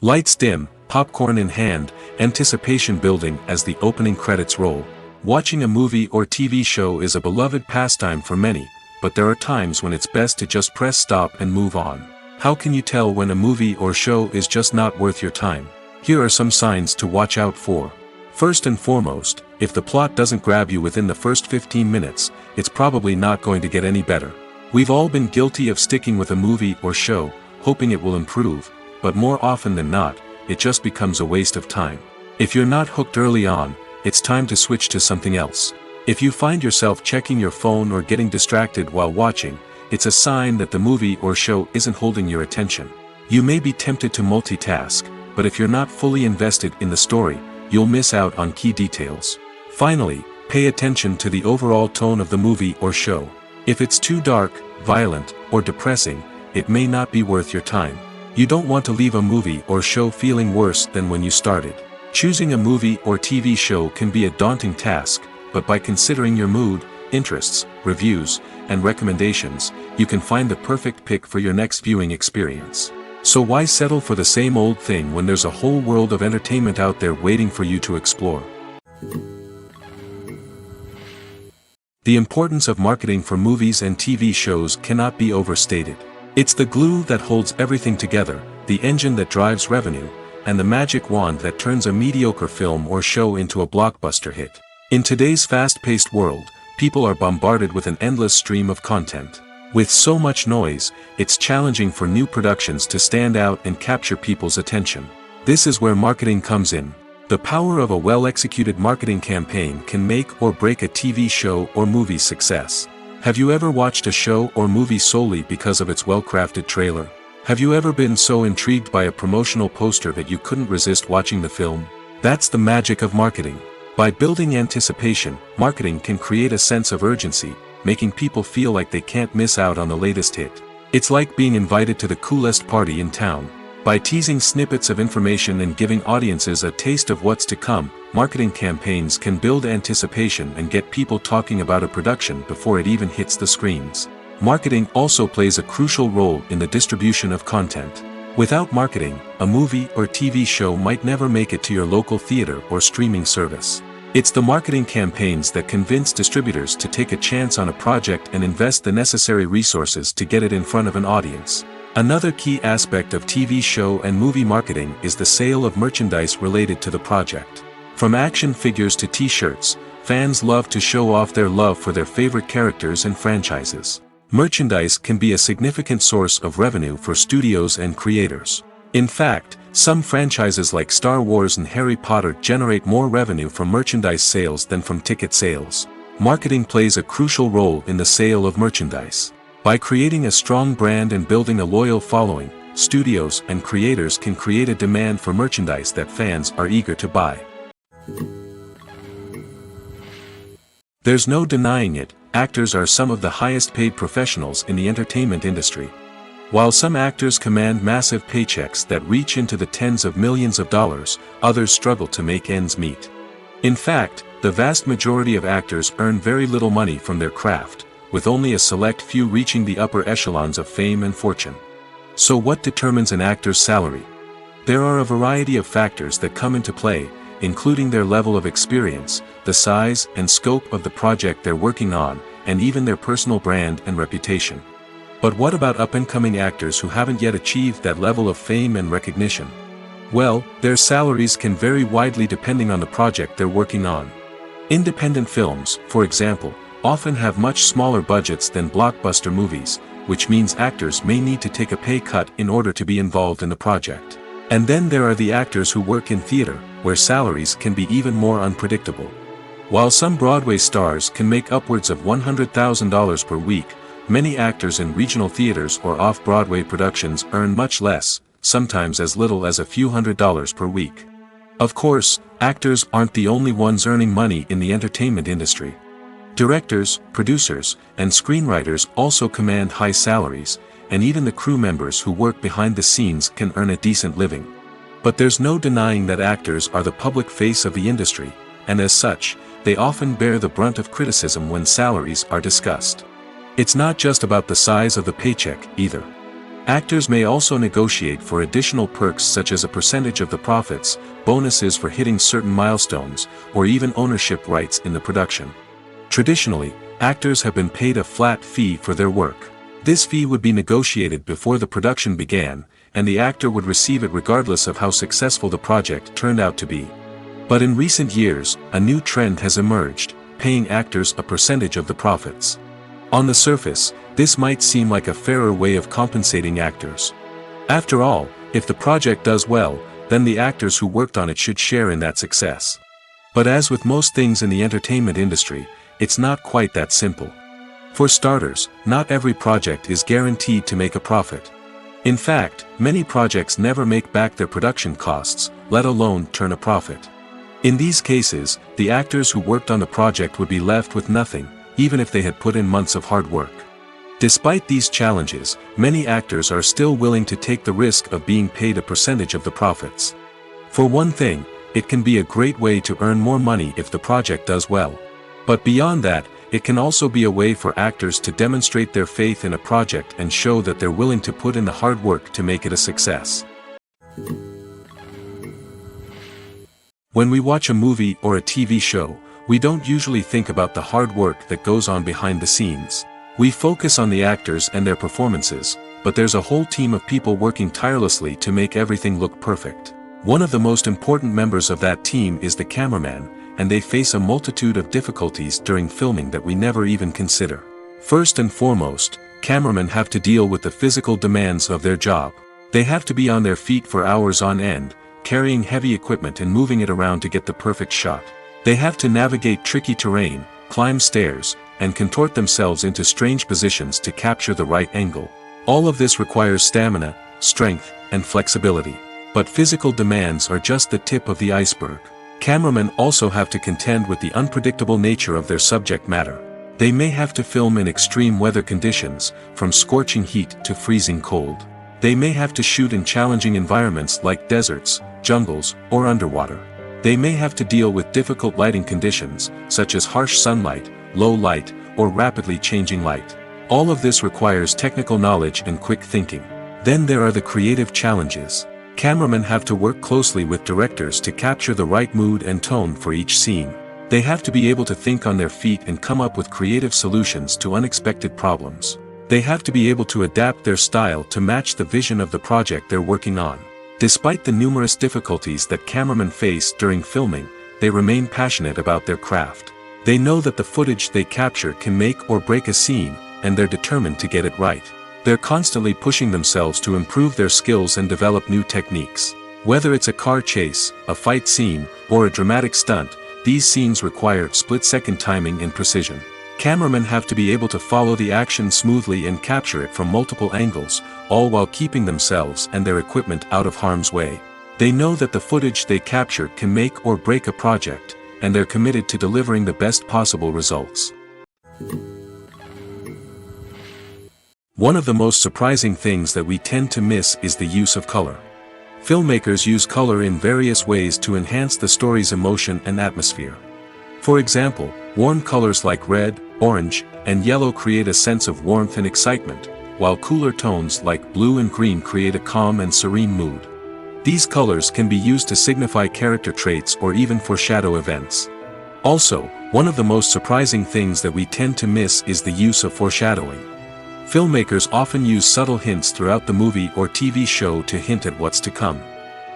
Lights dim, popcorn in hand, anticipation building as the opening credits roll. Watching a movie or TV show is a beloved pastime for many, but there are times when it's best to just press stop and move on. How can you tell when a movie or show is just not worth your time? Here are some signs to watch out for. First and foremost, if the plot doesn't grab you within the first 15 minutes, it's probably not going to get any better. We've all been guilty of sticking with a movie or show, hoping it will improve, but more often than not, it just becomes a waste of time. If you're not hooked early on, it's time to switch to something else. If you find yourself checking your phone or getting distracted while watching, it's a sign that the movie or show isn't holding your attention. You may be tempted to multitask, but if you're not fully invested in the story, you'll miss out on key details. Finally, pay attention to the overall tone of the movie or show. If it's too dark, violent, or depressing, it may not be worth your time. You don't want to leave a movie or show feeling worse than when you started. Choosing a movie or TV show can be a daunting task, but by considering your mood, interests, reviews, and recommendations, you can find the perfect pick for your next viewing experience. So why settle for the same old thing when there's a whole world of entertainment out there waiting for you to explore? The importance of marketing for movies and TV shows cannot be overstated. It's the glue that holds everything together, the engine that drives revenue, and the magic wand that turns a mediocre film or show into a blockbuster hit. In today's fast-paced world, people are bombarded with an endless stream of content. With so much noise, it's challenging for new productions to stand out and capture people's attention. This is where marketing comes in. The power of a well-executed marketing campaign can make or break a TV show or movie's success. Have you ever watched a show or movie solely because of its well-crafted trailer? Have you ever been so intrigued by a promotional poster that you couldn't resist watching the film? That's the magic of marketing. By building anticipation, marketing can create a sense of urgency, making people feel like they can't miss out on the latest hit. It's like being invited to the coolest party in town. By teasing snippets of information and giving audiences a taste of what's to come, marketing campaigns can build anticipation and get people talking about a production before it even hits the screens. Marketing also plays a crucial role in the distribution of content. Without marketing, a movie or TV show might never make it to your local theater or streaming service. It's the marketing campaigns that convince distributors to take a chance on a project and invest the necessary resources to get it in front of an audience. Another key aspect of TV show and movie marketing is the sale of merchandise related to the project. From action figures to t-shirts, fans love to show off their love for their favorite characters and franchises. Merchandise can be a significant source of revenue for studios and creators. In fact, some franchises like Star Wars and Harry Potter generate more revenue from merchandise sales than from ticket sales. Marketing plays a crucial role in the sale of merchandise. By creating a strong brand and building a loyal following, studios and creators can create a demand for merchandise that fans are eager to buy. There's no denying it, actors are some of the highest paid professionals in the entertainment industry. While some actors command massive paychecks that reach into the tens of millions of dollars, others struggle to make ends meet. In fact, the vast majority of actors earn very little money from their craft, with only a select few reaching the upper echelons of fame and fortune. So what determines an actor's salary? There are a variety of factors that come into play, including their level of experience, the size and scope of the project they're working on, and even their personal brand and reputation. But what about up-and-coming actors who haven't yet achieved that level of fame and recognition? Well, their salaries can vary widely depending on the project they're working on. Independent films, for example, often have much smaller budgets than blockbuster movies, which means actors may need to take a pay cut in order to be involved in the project. And then there are the actors who work in theater, where salaries can be even more unpredictable. While some Broadway stars can make upwards of $100,000 per week, many actors in regional theaters or off-Broadway productions earn much less, sometimes as little as a few $100s per week. Of course, actors aren't the only ones earning money in the entertainment industry. Directors, producers, and screenwriters also command high salaries, and even the crew members who work behind the scenes can earn a decent living. But there's no denying that actors are the public face of the industry, and as such, they often bear the brunt of criticism when salaries are discussed. It's not just about the size of the paycheck, either. Actors may also negotiate for additional perks such as a percentage of the profits, bonuses for hitting certain milestones, or even ownership rights in the production. Traditionally, actors have been paid a flat fee for their work. This fee would be negotiated before the production began, and the actor would receive it regardless of how successful the project turned out to be. But in recent years, a new trend has emerged, paying actors a percentage of the profits. On the surface, this might seem like a fairer way of compensating actors. After all, if the project does well, then the actors who worked on it should share in that success. But as with most things in the entertainment industry, it's not quite that simple. For starters, not every project is guaranteed to make a profit. In fact, many projects never make back their production costs, let alone turn a profit. In these cases, the actors who worked on the project would be left with nothing, even if they had put in months of hard work. Despite these challenges, many actors are still willing to take the risk of being paid a percentage of the profits. For one thing, it can be a great way to earn more money if the project does well. But beyond that, it can also be a way for actors to demonstrate their faith in a project and show that they're willing to put in the hard work to make it a success. When we watch a movie or a TV show, we don't usually think about the hard work that goes on behind the scenes. We focus on the actors and their performances, but there's a whole team of people working tirelessly to make everything look perfect. One of the most important members of that team is the cameraman, and they face a multitude of difficulties during filming that we never even consider. First and foremost, cameramen have to deal with the physical demands of their job. They have to be on their feet for hours on end, carrying heavy equipment and moving it around to get the perfect shot. They have to navigate tricky terrain, climb stairs, and contort themselves into strange positions to capture the right angle. All of this requires stamina, strength, and flexibility. But physical demands are just the tip of the iceberg. Cameramen also have to contend with the unpredictable nature of their subject matter. They may have to film in extreme weather conditions, from scorching heat to freezing cold. They may have to shoot in challenging environments like deserts, jungles, or underwater. They may have to deal with difficult lighting conditions, such as harsh sunlight, low light, or rapidly changing light. All of this requires technical knowledge and quick thinking. Then there are the creative challenges. Cameramen have to work closely with directors to capture the right mood and tone for each scene. They have to be able to think on their feet and come up with creative solutions to unexpected problems. They have to be able to adapt their style to match the vision of the project they're working on. Despite the numerous difficulties that cameramen face during filming, they remain passionate about their craft. They know that the footage they capture can make or break a scene, and they're determined to get it right. They're constantly pushing themselves to improve their skills and develop new techniques. Whether it's a car chase, a fight scene, or a dramatic stunt, these scenes require split-second timing and precision. Cameramen have to be able to follow the action smoothly and capture it from multiple angles, all while keeping themselves and their equipment out of harm's way. They know that the footage they capture can make or break a project, and they're committed to delivering the best possible results. One of the most surprising things that we tend to miss is the use of color. Filmmakers use color in various ways to enhance the story's emotion and atmosphere. For example, warm colors like red, orange, and yellow create a sense of warmth and excitement, while cooler tones like blue and green create a calm and serene mood. These colors can be used to signify character traits or even foreshadow events. Also, one of the most surprising things that we tend to miss is the use of foreshadowing. Filmmakers often use subtle hints throughout the movie or TV show to hint at what's to come.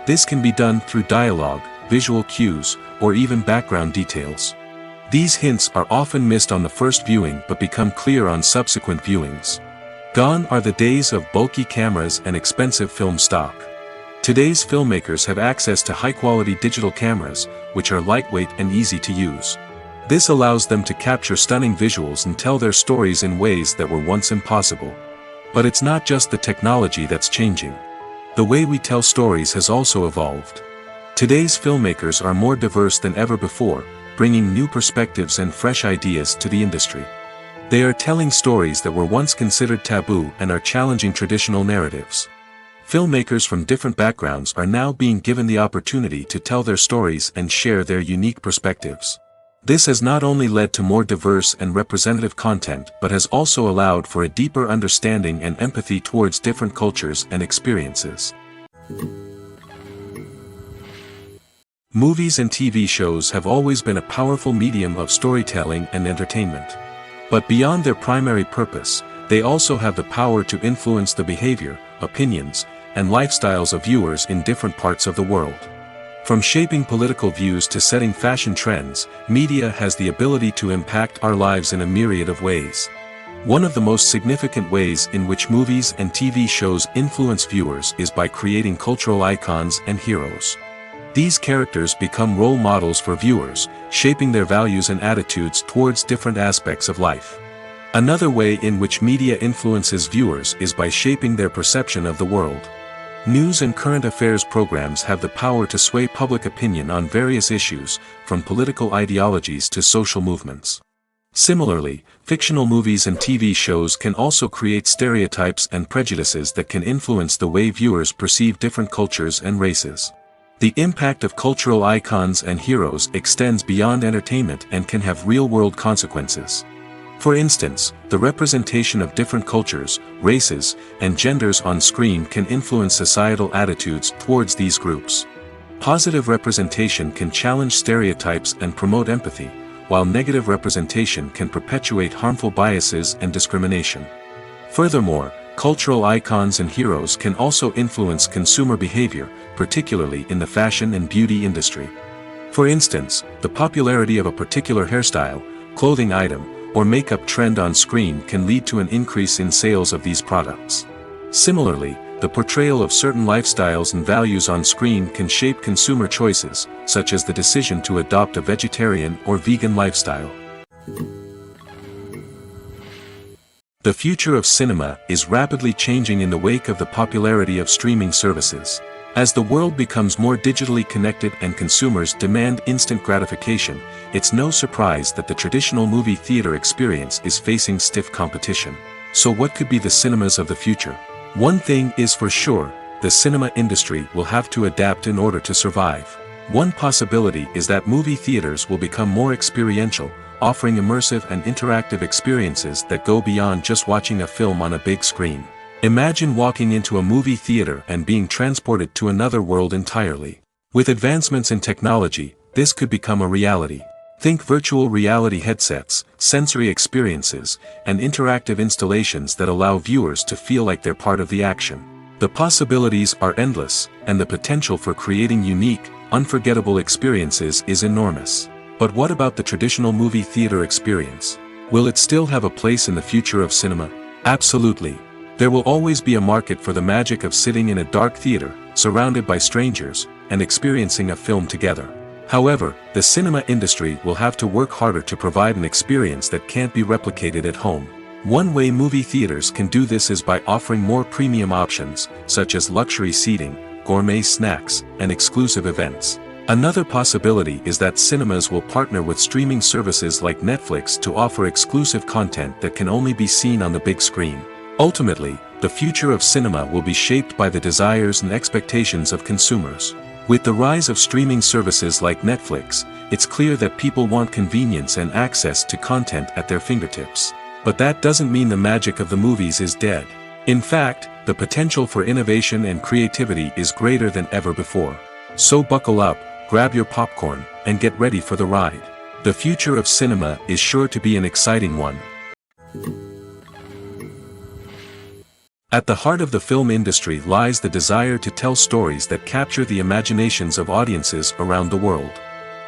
This can be done through dialogue, visual cues, or even background details. These hints are often missed on the first viewing but become clear on subsequent viewings. Gone are the days of bulky cameras and expensive film stock. Today's filmmakers have access to high-quality digital cameras, which are lightweight and easy to use. This allows them to capture stunning visuals and tell their stories in ways that were once impossible. But it's not just the technology that's changing. The way we tell stories has also evolved. Today's filmmakers are more diverse than ever before, bringing new perspectives and fresh ideas to the industry. They are telling stories that were once considered taboo and are challenging traditional narratives. Filmmakers from different backgrounds are now being given the opportunity to tell their stories and share their unique perspectives. This has not only led to more diverse and representative content but has also allowed for a deeper understanding and empathy towards different cultures and experiences. Movies and TV shows have always been a powerful medium of storytelling and entertainment. But beyond their primary purpose, they also have the power to influence the behavior, opinions, and lifestyles of viewers in different parts of the world. From shaping political views to setting fashion trends, media has the ability to impact our lives in a myriad of ways. One of the most significant ways in which movies and TV shows influence viewers is by creating cultural icons and heroes. These characters become role models for viewers, shaping their values and attitudes towards different aspects of life. Another way in which media influences viewers is by shaping their perception of the world. News and current affairs programs have the power to sway public opinion on various issues, from political ideologies to social movements. Similarly, fictional movies and TV shows can also create stereotypes and prejudices that can influence the way viewers perceive different cultures and races. The impact of cultural icons and heroes extends beyond entertainment and can have real-world consequences. For instance, the representation of different cultures, races, and genders on screen can influence societal attitudes towards these groups. Positive representation can challenge stereotypes and promote empathy, while negative representation can perpetuate harmful biases and discrimination. Furthermore, cultural icons and heroes can also influence consumer behavior, particularly in the fashion and beauty industry. For instance, the popularity of a particular hairstyle, clothing item, or makeup trend on screen can lead to an increase in sales of these products. Similarly, the portrayal of certain lifestyles and values on screen can shape consumer choices, such as the decision to adopt a vegetarian or vegan lifestyle. The future of cinema is rapidly changing in the wake of the popularity of streaming services. As the world becomes more digitally connected and consumers demand instant gratification, it's no surprise that the traditional movie theater experience is facing stiff competition. So what could be the cinemas of the future? One thing is for sure, the cinema industry will have to adapt in order to survive. One possibility is that movie theaters will become more experiential, offering immersive and interactive experiences that go beyond just watching a film on a big screen. Imagine walking into a movie theater and being transported to another world entirely. With advancements in technology, this could become a reality. Think virtual reality headsets, sensory experiences, and interactive installations that allow viewers to feel like they're part of the action. The possibilities are endless, and the potential for creating unique, unforgettable experiences is enormous. But what about the traditional movie theater experience? Will it still have a place in the future of cinema? Absolutely. There will always be a market for the magic of sitting in a dark theater, surrounded by strangers, and experiencing a film together. However, the cinema industry will have to work harder to provide an experience that can't be replicated at home. One way movie theaters can do this is by offering more premium options, such as luxury seating, gourmet snacks, and exclusive events. Another possibility is that cinemas will partner with streaming services like Netflix to offer exclusive content that can only be seen on the big screen. Ultimately, the future of cinema will be shaped by the desires and expectations of consumers. With the rise of streaming services like Netflix, it's clear that people want convenience and access to content at their fingertips. But that doesn't mean the magic of the movies is dead. In fact, the potential for innovation and creativity is greater than ever before. So buckle up, grab your popcorn, and get ready for the ride. The future of cinema is sure to be an exciting one. At the heart of the film industry lies the desire to tell stories that capture the imaginations of audiences around the world.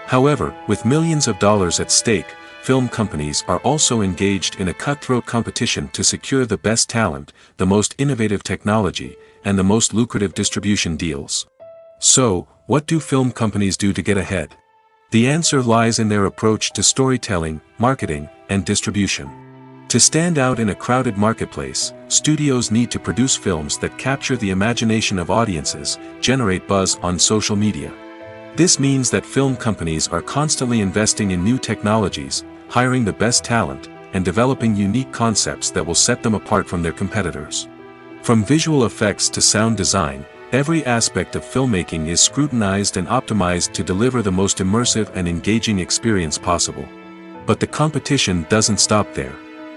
However, with millions of dollars at stake, film companies are also engaged in a cutthroat competition to secure the best talent, the most innovative technology, and the most lucrative distribution deals. So, what do film companies do to get ahead? The answer lies in their approach to storytelling, marketing, and distribution. To stand out in a crowded marketplace, studios need to produce films that capture the imagination of audiences, generate buzz on social media. This means that film companies are constantly investing in new technologies, hiring the best talent, and developing unique concepts that will set them apart from their competitors. From visual effects to sound design, every aspect of filmmaking is scrutinized and optimized to deliver the most immersive and engaging experience possible. But the competition doesn't stop there.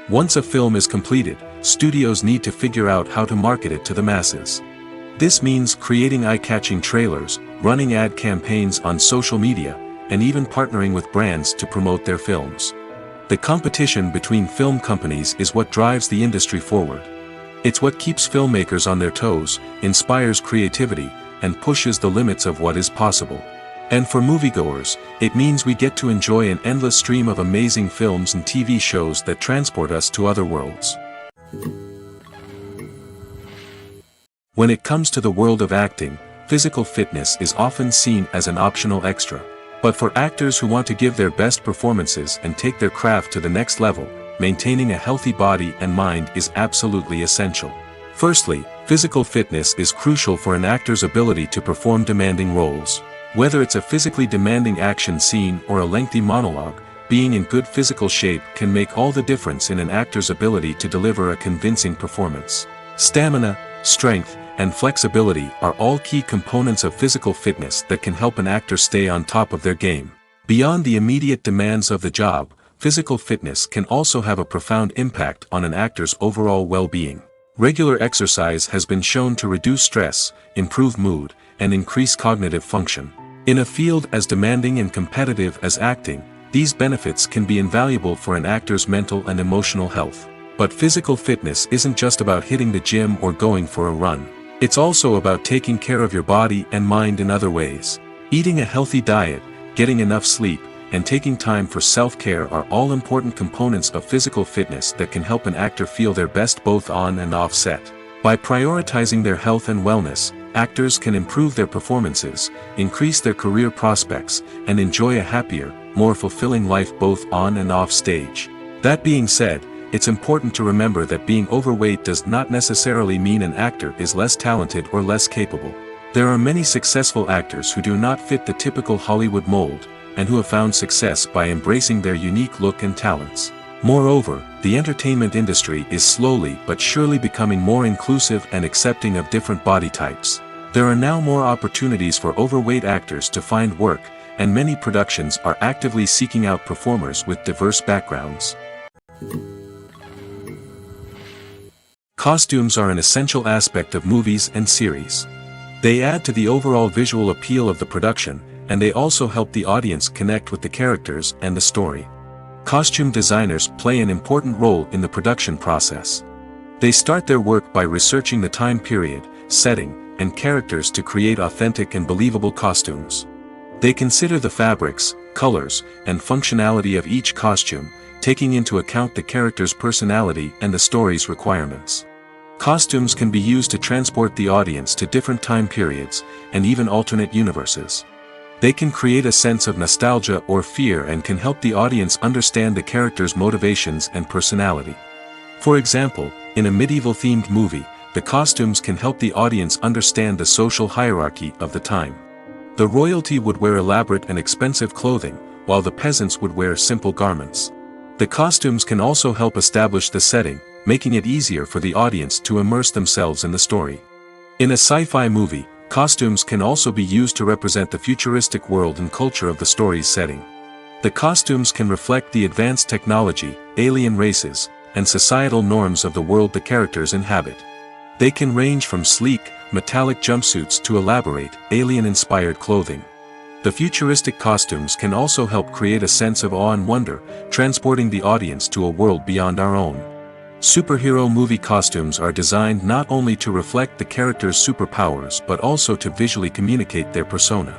Once a film is completed, studios need to figure out how to market it to the masses. This means creating eye-catching trailers, running ad campaigns on social media, and even partnering with brands to promote their films. The competition between film companies is what drives the industry forward. It's what keeps filmmakers on their toes, inspires creativity, and pushes the limits of what is possible. And for moviegoers, it means we get to enjoy an endless stream of amazing films and TV shows that transport us to other worlds. When it comes to the world of acting, physical fitness is often seen as an optional extra. But for actors who want to give their best performances and take their craft to the next level, maintaining a healthy body and mind is absolutely essential. Firstly, physical fitness is crucial for an actor's ability to perform demanding roles. Whether it's a physically demanding action scene or a lengthy monologue, being in good physical shape can make all the difference in an actor's ability to deliver a convincing performance. Stamina, strength, and flexibility are all key components of physical fitness that can help an actor stay on top of their game. Beyond the immediate demands of the job, physical fitness can also have a profound impact on an actor's overall well-being. Regular exercise has been shown to reduce stress, improve mood, and increase cognitive function. In a field as demanding and competitive as acting, these benefits can be invaluable for an actor's mental and emotional health. But physical fitness isn't just about hitting the gym or going for a run. It's also about taking care of your body and mind in other ways. Eating a healthy diet, getting enough sleep, and taking time for self-care are all important components of physical fitness that can help an actor feel their best both on and off set. By prioritizing their health and wellness, actors can improve their performances, increase their career prospects, and enjoy a happier, more fulfilling life both on and off stage. That being said, it's important to remember that being overweight does not necessarily mean an actor is less talented or less capable. There are many successful actors who do not fit the typical Hollywood mold, and who have found success by embracing their unique look and talents. Moreover, the entertainment industry is slowly but surely becoming more inclusive and accepting of different body types. There are now more opportunities for overweight actors to find work, and many productions are actively seeking out performers with diverse backgrounds. Costumes are an essential aspect of movies and series. They add to the overall visual appeal of the production, and they also help the audience connect with the characters and the story. Costume designers play an important role in the production process. They start their work by researching the time period, setting, and characters to create authentic and believable costumes. They consider the fabrics, colors, and functionality of each costume, taking into account the character's personality and the story's requirements. Costumes can be used to transport the audience to different time periods, and even alternate universes. They can create a sense of nostalgia or fear and can help the audience understand the character's motivations and personality. For example, in a medieval-themed movie, the costumes can help the audience understand the social hierarchy of the time. The royalty would wear elaborate and expensive clothing, while the peasants would wear simple garments. The costumes can also help establish the setting, making it easier for the audience to immerse themselves in the story. In a sci-fi movie, costumes can also be used to represent the futuristic world and culture of the story's setting. The costumes can reflect the advanced technology, alien races, and societal norms of the world the characters inhabit. They can range from sleek, metallic jumpsuits to elaborate, alien-inspired clothing. The futuristic costumes can also help create a sense of awe and wonder, transporting the audience to a world beyond our own. Superhero movie costumes are designed not only to reflect the character's superpowers but also to visually communicate their persona.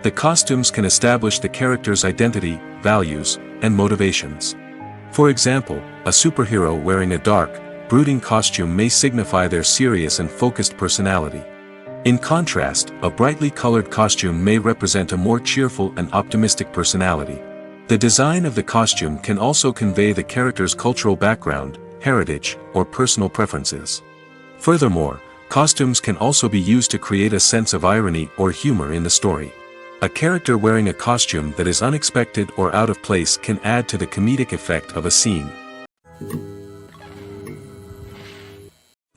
The costumes can establish the character's identity, values, and motivations. For example, a superhero wearing a dark, brooding costume may signify their serious and focused personality. In contrast, a brightly colored costume may represent a more cheerful and optimistic personality. The design of the costume can also convey the character's cultural background, heritage, or personal preferences. Furthermore, costumes can also be used to create a sense of irony or humor in the story. A character wearing a costume that is unexpected or out of place can add to the comedic effect of a scene.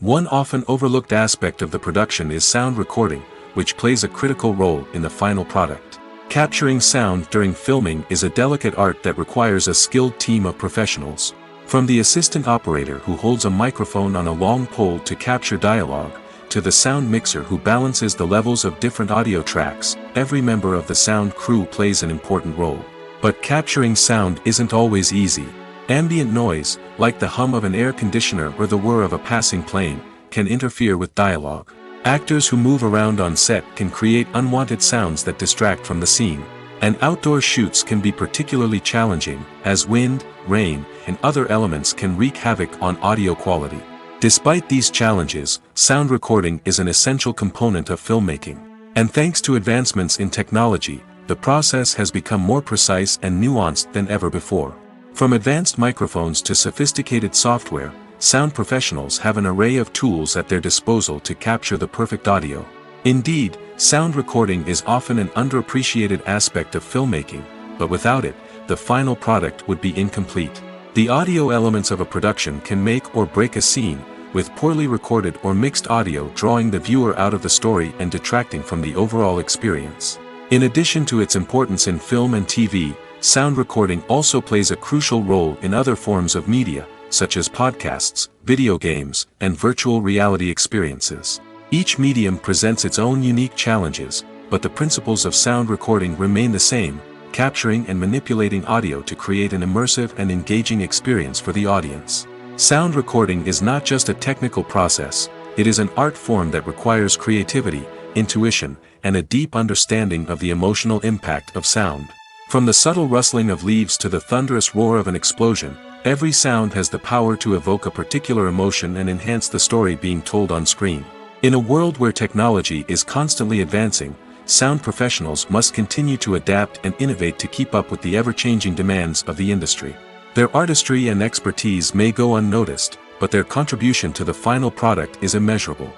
One often overlooked aspect of the production is sound recording, which plays a critical role in the final product. Capturing sound during filming is a delicate art that requires a skilled team of professionals. From the assistant operator who holds a microphone on a long pole to capture dialogue, to the sound mixer who balances the levels of different audio tracks, every member of the sound crew plays an important role. But capturing sound isn't always easy. Ambient noise, like the hum of an air conditioner or the whir of a passing plane, can interfere with dialogue. Actors who move around on set can create unwanted sounds that distract from the scene. And outdoor shoots can be particularly challenging, as wind, rain, and other elements can wreak havoc on audio quality. Despite these challenges, sound recording is an essential component of filmmaking. And thanks to advancements in technology, the process has become more precise and nuanced than ever before. From advanced microphones to sophisticated software, sound professionals have an array of tools at their disposal to capture the perfect audio. Indeed, sound recording is often an underappreciated aspect of filmmaking, but without it, the final product would be incomplete. The audio elements of a production can make or break a scene, with poorly recorded or mixed audio drawing the viewer out of the story and detracting from the overall experience. In addition to its importance in film and TV, sound recording also plays a crucial role in other forms of media, such as podcasts, video games, and virtual reality experiences. Each medium presents its own unique challenges, but the principles of sound recording remain the same, capturing and manipulating audio to create an immersive and engaging experience for the audience. Sound recording is not just a technical process, it is an art form that requires creativity, intuition, and a deep understanding of the emotional impact of sound. From the subtle rustling of leaves to the thunderous roar of an explosion, every sound has the power to evoke a particular emotion and enhance the story being told on screen. In a world where technology is constantly advancing, sound professionals must continue to adapt and innovate to keep up with the ever-changing demands of the industry. Their artistry and expertise may go unnoticed, but their contribution to the final product is immeasurable.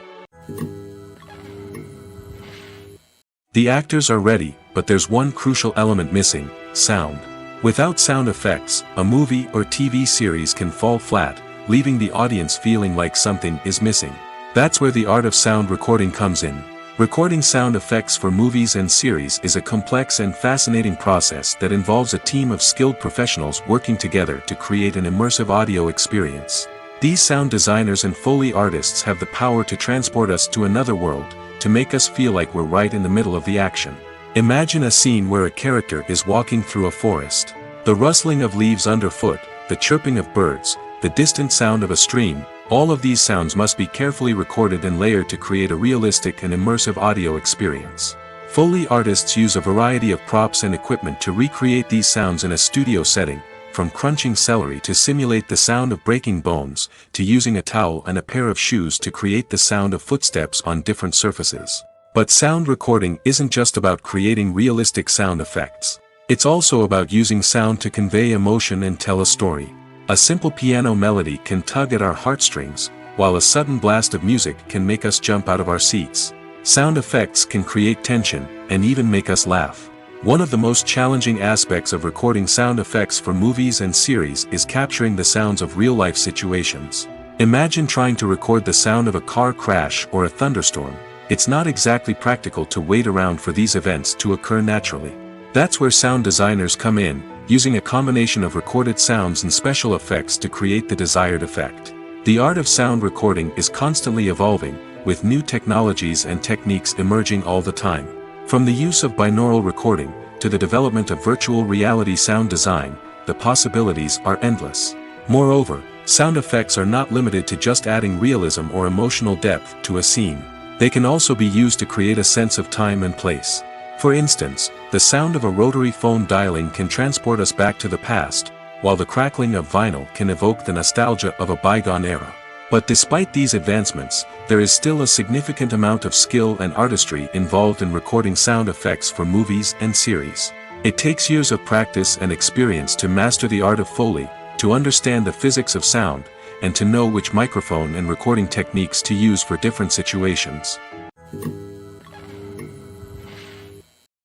The actors are ready, but there's one crucial element missing: sound. Without sound effects, a movie or TV series can fall flat, leaving the audience feeling like something is missing. That's where the art of sound recording comes in. Recording sound effects for movies and series is a complex and fascinating process that involves a team of skilled professionals working together to create an immersive audio experience. These sound designers and Foley artists have the power to transport us to another world, to make us feel like we're right in the middle of the action. Imagine a scene where a character is walking through a forest. The rustling of leaves underfoot, the chirping of birds, the distant sound of a stream, all of these sounds must be carefully recorded and layered to create a realistic and immersive audio experience. Foley artists use a variety of props and equipment to recreate these sounds in a studio setting, from crunching celery to simulate the sound of breaking bones, to using a towel and a pair of shoes to create the sound of footsteps on different surfaces. But sound recording isn't just about creating realistic sound effects. It's also about using sound to convey emotion and tell a story. A simple piano melody can tug at our heartstrings, while a sudden blast of music can make us jump out of our seats. Sound effects can create tension, and even make us laugh. One of the most challenging aspects of recording sound effects for movies and series is capturing the sounds of real-life situations. Imagine trying to record the sound of a car crash or a thunderstorm. It's not exactly practical to wait around for these events to occur naturally. That's where sound designers come in, using a combination of recorded sounds and special effects to create the desired effect. The art of sound recording is constantly evolving, with new technologies and techniques emerging all the time. From the use of binaural recording, to the development of virtual reality sound design, the possibilities are endless. Moreover, sound effects are not limited to just adding realism or emotional depth to a scene. They can also be used to create a sense of time and place. For instance, the sound of a rotary phone dialing can transport us back to the past, while the crackling of vinyl can evoke the nostalgia of a bygone era. But despite these advancements, there is still a significant amount of skill and artistry involved in recording sound effects for movies and series. It takes years of practice and experience to master the art of Foley, to understand the physics of sound, and to know which microphone and recording techniques to use for different situations.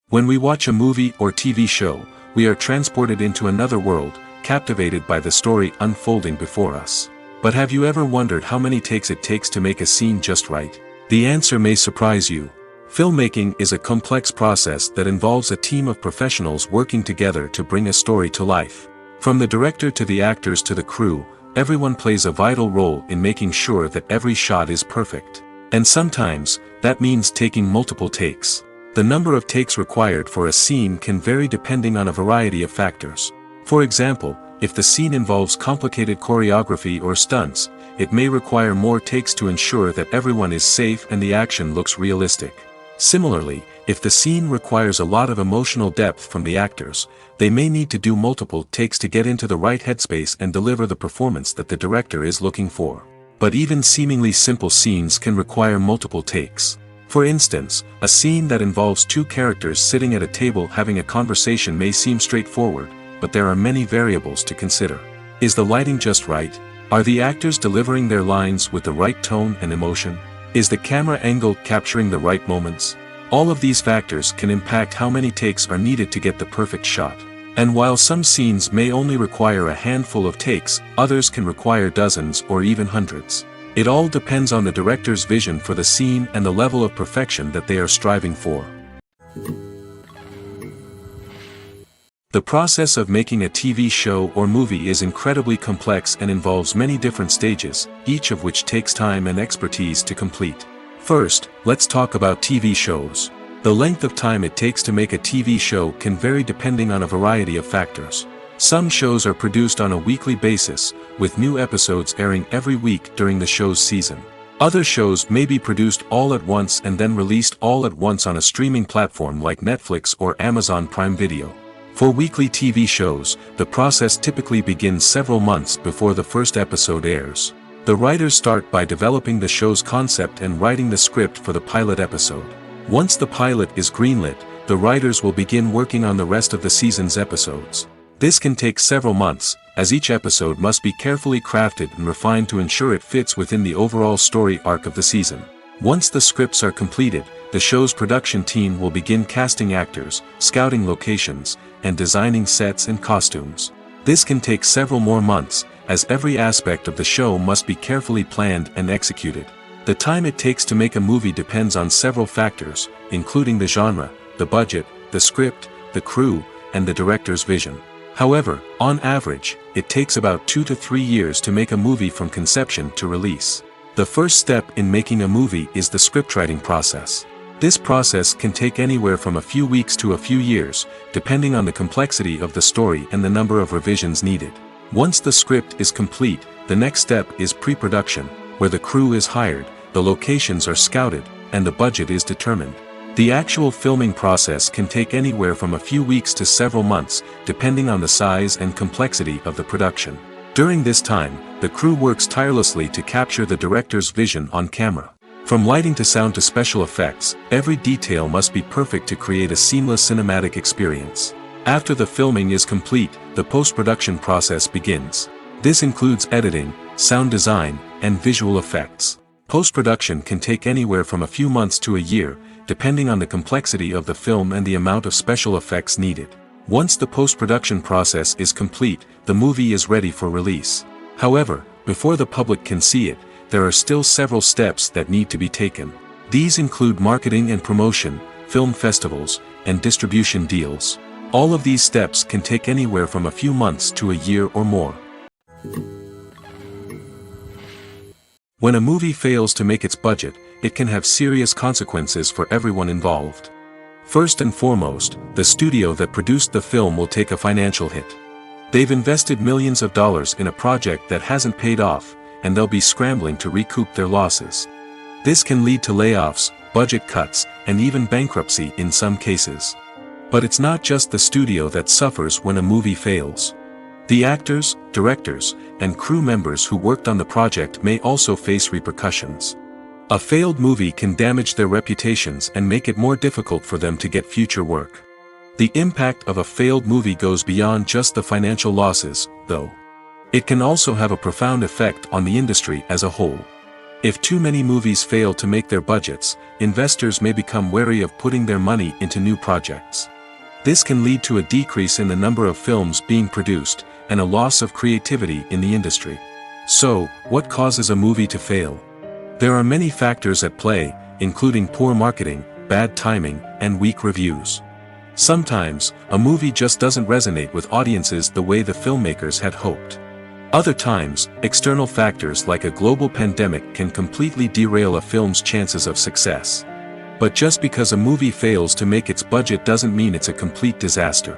When we watch a movie or TV show, we are transported into another world, captivated by the story unfolding before us. But have you ever wondered how many takes it takes to make a scene just right? The answer may surprise you. Filmmaking is a complex process that involves a team of professionals working together to bring a story to life. From the director to the actors to the crew, everyone plays a vital role in making sure that every shot is perfect. And sometimes, that means taking multiple takes. The number of takes required for a scene can vary depending on a variety of factors. For example, if the scene involves complicated choreography or stunts, it may require more takes to ensure that everyone is safe and the action looks realistic. Similarly, if the scene requires a lot of emotional depth from the actors, they may need to do multiple takes to get into the right headspace and deliver the performance that the director is looking for. But even seemingly simple scenes can require multiple takes. For instance, a scene that involves two characters sitting at a table having a conversation may seem straightforward, but there are many variables to consider. Is the lighting just right? Are the actors delivering their lines with the right tone and emotion? Is the camera angle capturing the right moments? All of these factors can impact how many takes are needed to get the perfect shot. And while some scenes may only require a handful of takes, others can require dozens or even hundreds. It all depends on the director's vision for the scene and the level of perfection that they are striving for. The process of making a TV show or movie is incredibly complex and involves many different stages, each of which takes time and expertise to complete. First, let's talk about TV shows. The length of time it takes to make a TV show can vary depending on a variety of factors. Some shows are produced on a weekly basis, with new episodes airing every week during the show's season. Other shows may be produced all at once and then released all at once on a streaming platform like Netflix or Amazon Prime Video. For weekly TV shows, the process typically begins several months before the first episode airs. The writers start by developing the show's concept and writing the script for the pilot episode. Once the pilot is greenlit, the writers will begin working on the rest of the season's episodes. This can take several months, as each episode must be carefully crafted and refined to ensure it fits within the overall story arc of the season. Once the scripts are completed, the show's production team will begin casting actors, scouting locations, and designing sets and costumes. This can take several more months, as every aspect of the show must be carefully planned and executed. The time it takes to make a movie depends on several factors, including the genre, the budget, the script, the crew, and the director's vision. However, on average, it takes about 2 to 3 years to make a movie from conception to release. The first step in making a movie is the scriptwriting process. This process can take anywhere from a few weeks to a few years, depending on the complexity of the story and the number of revisions needed. Once the script is complete, the next step is pre-production, where the crew is hired, the locations are scouted, and the budget is determined. The actual filming process can take anywhere from a few weeks to several months, depending on the size and complexity of the production. During this time, the crew works tirelessly to capture the director's vision on camera. From lighting to sound to special effects, every detail must be perfect to create a seamless cinematic experience. After the filming is complete, the post-production process begins. This includes editing, sound design, and visual effects. Post-production can take anywhere from a few months to a year, depending on the complexity of the film and the amount of special effects needed. Once the post-production process is complete, the movie is ready for release. However, before the public can see it, there are still several steps that need to be taken. These include marketing and promotion, film festivals, and distribution deals. All of these steps can take anywhere from a few months to a year or more. When a movie fails to make its budget, it can have serious consequences for everyone involved. First and foremost, the studio that produced the film will take a financial hit. They've invested millions of dollars in a project that hasn't paid off, and they'll be scrambling to recoup their losses. This can lead to layoffs, budget cuts, and even bankruptcy in some cases. But it's not just the studio that suffers when a movie fails. The actors, directors, and crew members who worked on the project may also face repercussions. A failed movie can damage their reputations and make it more difficult for them to get future work. The impact of a failed movie goes beyond just the financial losses, though. It can also have a profound effect on the industry as a whole. If too many movies fail to make their budgets, investors may become wary of putting their money into new projects. This can lead to a decrease in the number of films being produced, and a loss of creativity in the industry. So, what causes a movie to fail? There are many factors at play, including poor marketing, bad timing, and weak reviews. Sometimes, a movie just doesn't resonate with audiences the way the filmmakers had hoped. Other times, external factors like a global pandemic can completely derail a film's chances of success. But just because a movie fails to make its budget doesn't mean it's a complete disaster.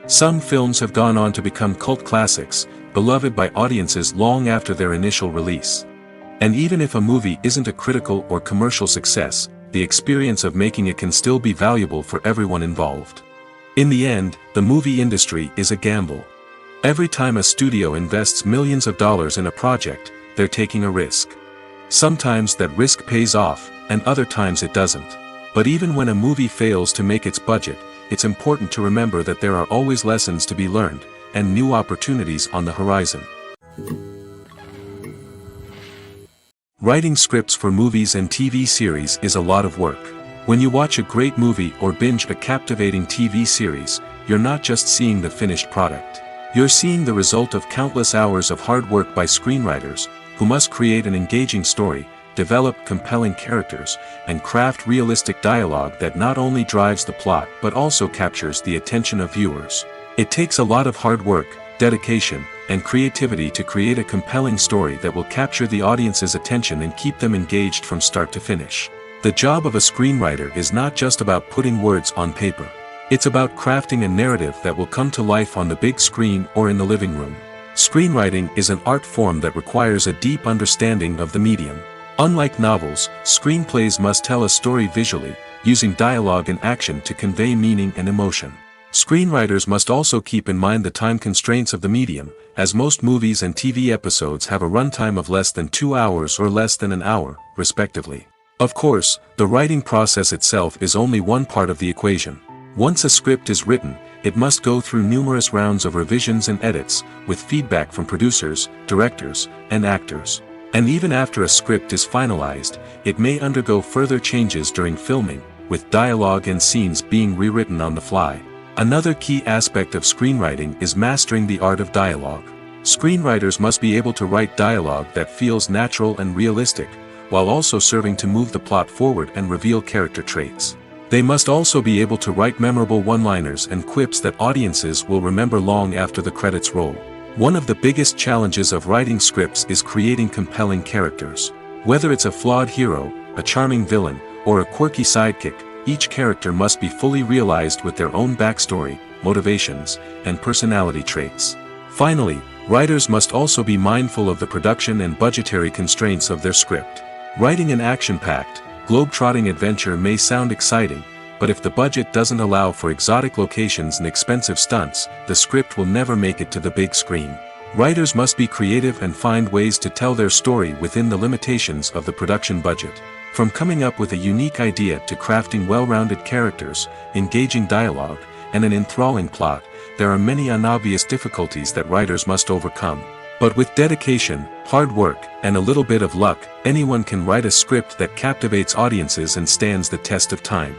Some films have gone on to become cult classics, beloved by audiences long after their initial release. And even if a movie isn't a critical or commercial success, the experience of making it can still be valuable for everyone involved. In the end, the movie industry is a gamble. Every time a studio invests millions of dollars in a project, they're taking a risk. Sometimes that risk pays off, and other times it doesn't. But even when a movie fails to make its budget, it's important to remember that there are always lessons to be learned, and new opportunities on the horizon. Writing scripts for movies and TV series is a lot of work. When you watch a great movie or binge a captivating TV series, you're not just seeing the finished product. You're seeing the result of countless hours of hard work by screenwriters, who must create an engaging story, develop compelling characters, and craft realistic dialogue that not only drives the plot but also captures the attention of viewers. It takes a lot of hard work, dedication, and creativity to create a compelling story that will capture the audience's attention and keep them engaged from start to finish. The job of a screenwriter is not just about putting words on paper. It's about crafting a narrative that will come to life on the big screen or in the living room. Screenwriting is an art form that requires a deep understanding of the medium. Unlike novels, screenplays must tell a story visually, using dialogue and action to convey meaning and emotion. Screenwriters must also keep in mind the time constraints of the medium, as most movies and TV episodes have a runtime of less than 2 hours or less than an hour, respectively. Of course, the writing process itself is only one part of the equation. Once a script is written, it must go through numerous rounds of revisions and edits, with feedback from producers, directors, and actors. And even after a script is finalized, it may undergo further changes during filming, with dialogue and scenes being rewritten on the fly. Another key aspect of screenwriting is mastering the art of dialogue. Screenwriters must be able to write dialogue that feels natural and realistic, while also serving to move the plot forward and reveal character traits. They must also be able to write memorable one-liners and quips that audiences will remember long after the credits roll. One of the biggest challenges of writing scripts is creating compelling characters. Whether it's a flawed hero, a charming villain, or a quirky sidekick, each character must be fully realized with their own backstory, motivations, and personality traits. Finally, writers must also be mindful of the production and budgetary constraints of their script. Writing an action-packed, globe-trotting adventure may sound exciting, but if the budget doesn't allow for exotic locations and expensive stunts, the script will never make it to the big screen. Writers must be creative and find ways to tell their story within the limitations of the production budget. From coming up with a unique idea to crafting well-rounded characters, engaging dialogue, and an enthralling plot, there are many unobvious difficulties that writers must overcome. But with dedication, hard work, and a little bit of luck, anyone can write a script that captivates audiences and stands the test of time.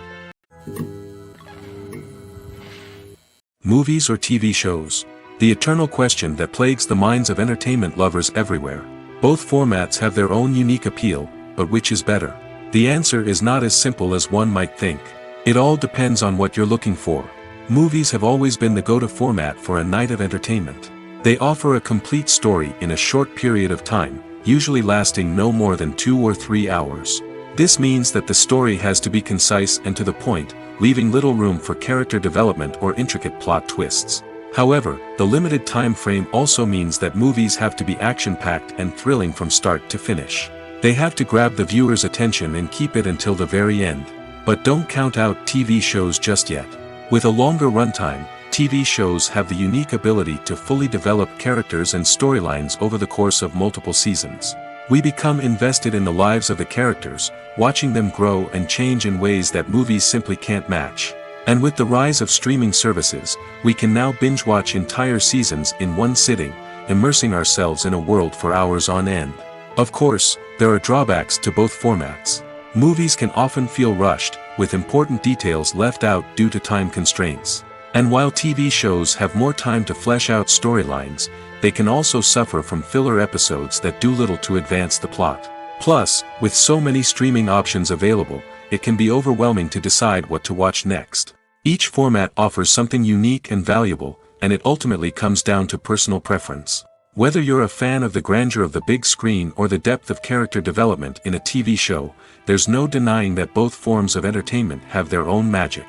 Movies or TV shows? The eternal question that plagues the minds of entertainment lovers everywhere. Both formats have their own unique appeal, but which is better? The answer is not as simple as one might think. It all depends on what you're looking for. Movies have always been the go-to format for a night of entertainment. They offer a complete story in a short period of time, usually lasting no more than 2 or 3 hours. This means that the story has to be concise and to the point, leaving little room for character development or intricate plot twists. However, the limited time frame also means that movies have to be action-packed and thrilling from start to finish. They have to grab the viewer's attention and keep it until the very end. But don't count out TV shows just yet. With a longer runtime, TV shows have the unique ability to fully develop characters and storylines over the course of multiple seasons. We become invested in the lives of the characters, watching them grow and change in ways that movies simply can't match. And with the rise of streaming services, we can now binge-watch entire seasons in one sitting, immersing ourselves in a world for hours on end. Of course, there are drawbacks to both formats. Movies can often feel rushed, with important details left out due to time constraints. And while TV shows have more time to flesh out storylines, they can also suffer from filler episodes that do little to advance the plot. Plus, with so many streaming options available, it can be overwhelming to decide what to watch next. Each format offers something unique and valuable, and it ultimately comes down to personal preference. Whether you're a fan of the grandeur of the big screen or the depth of character development in a TV show, there's no denying that both forms of entertainment have their own magic.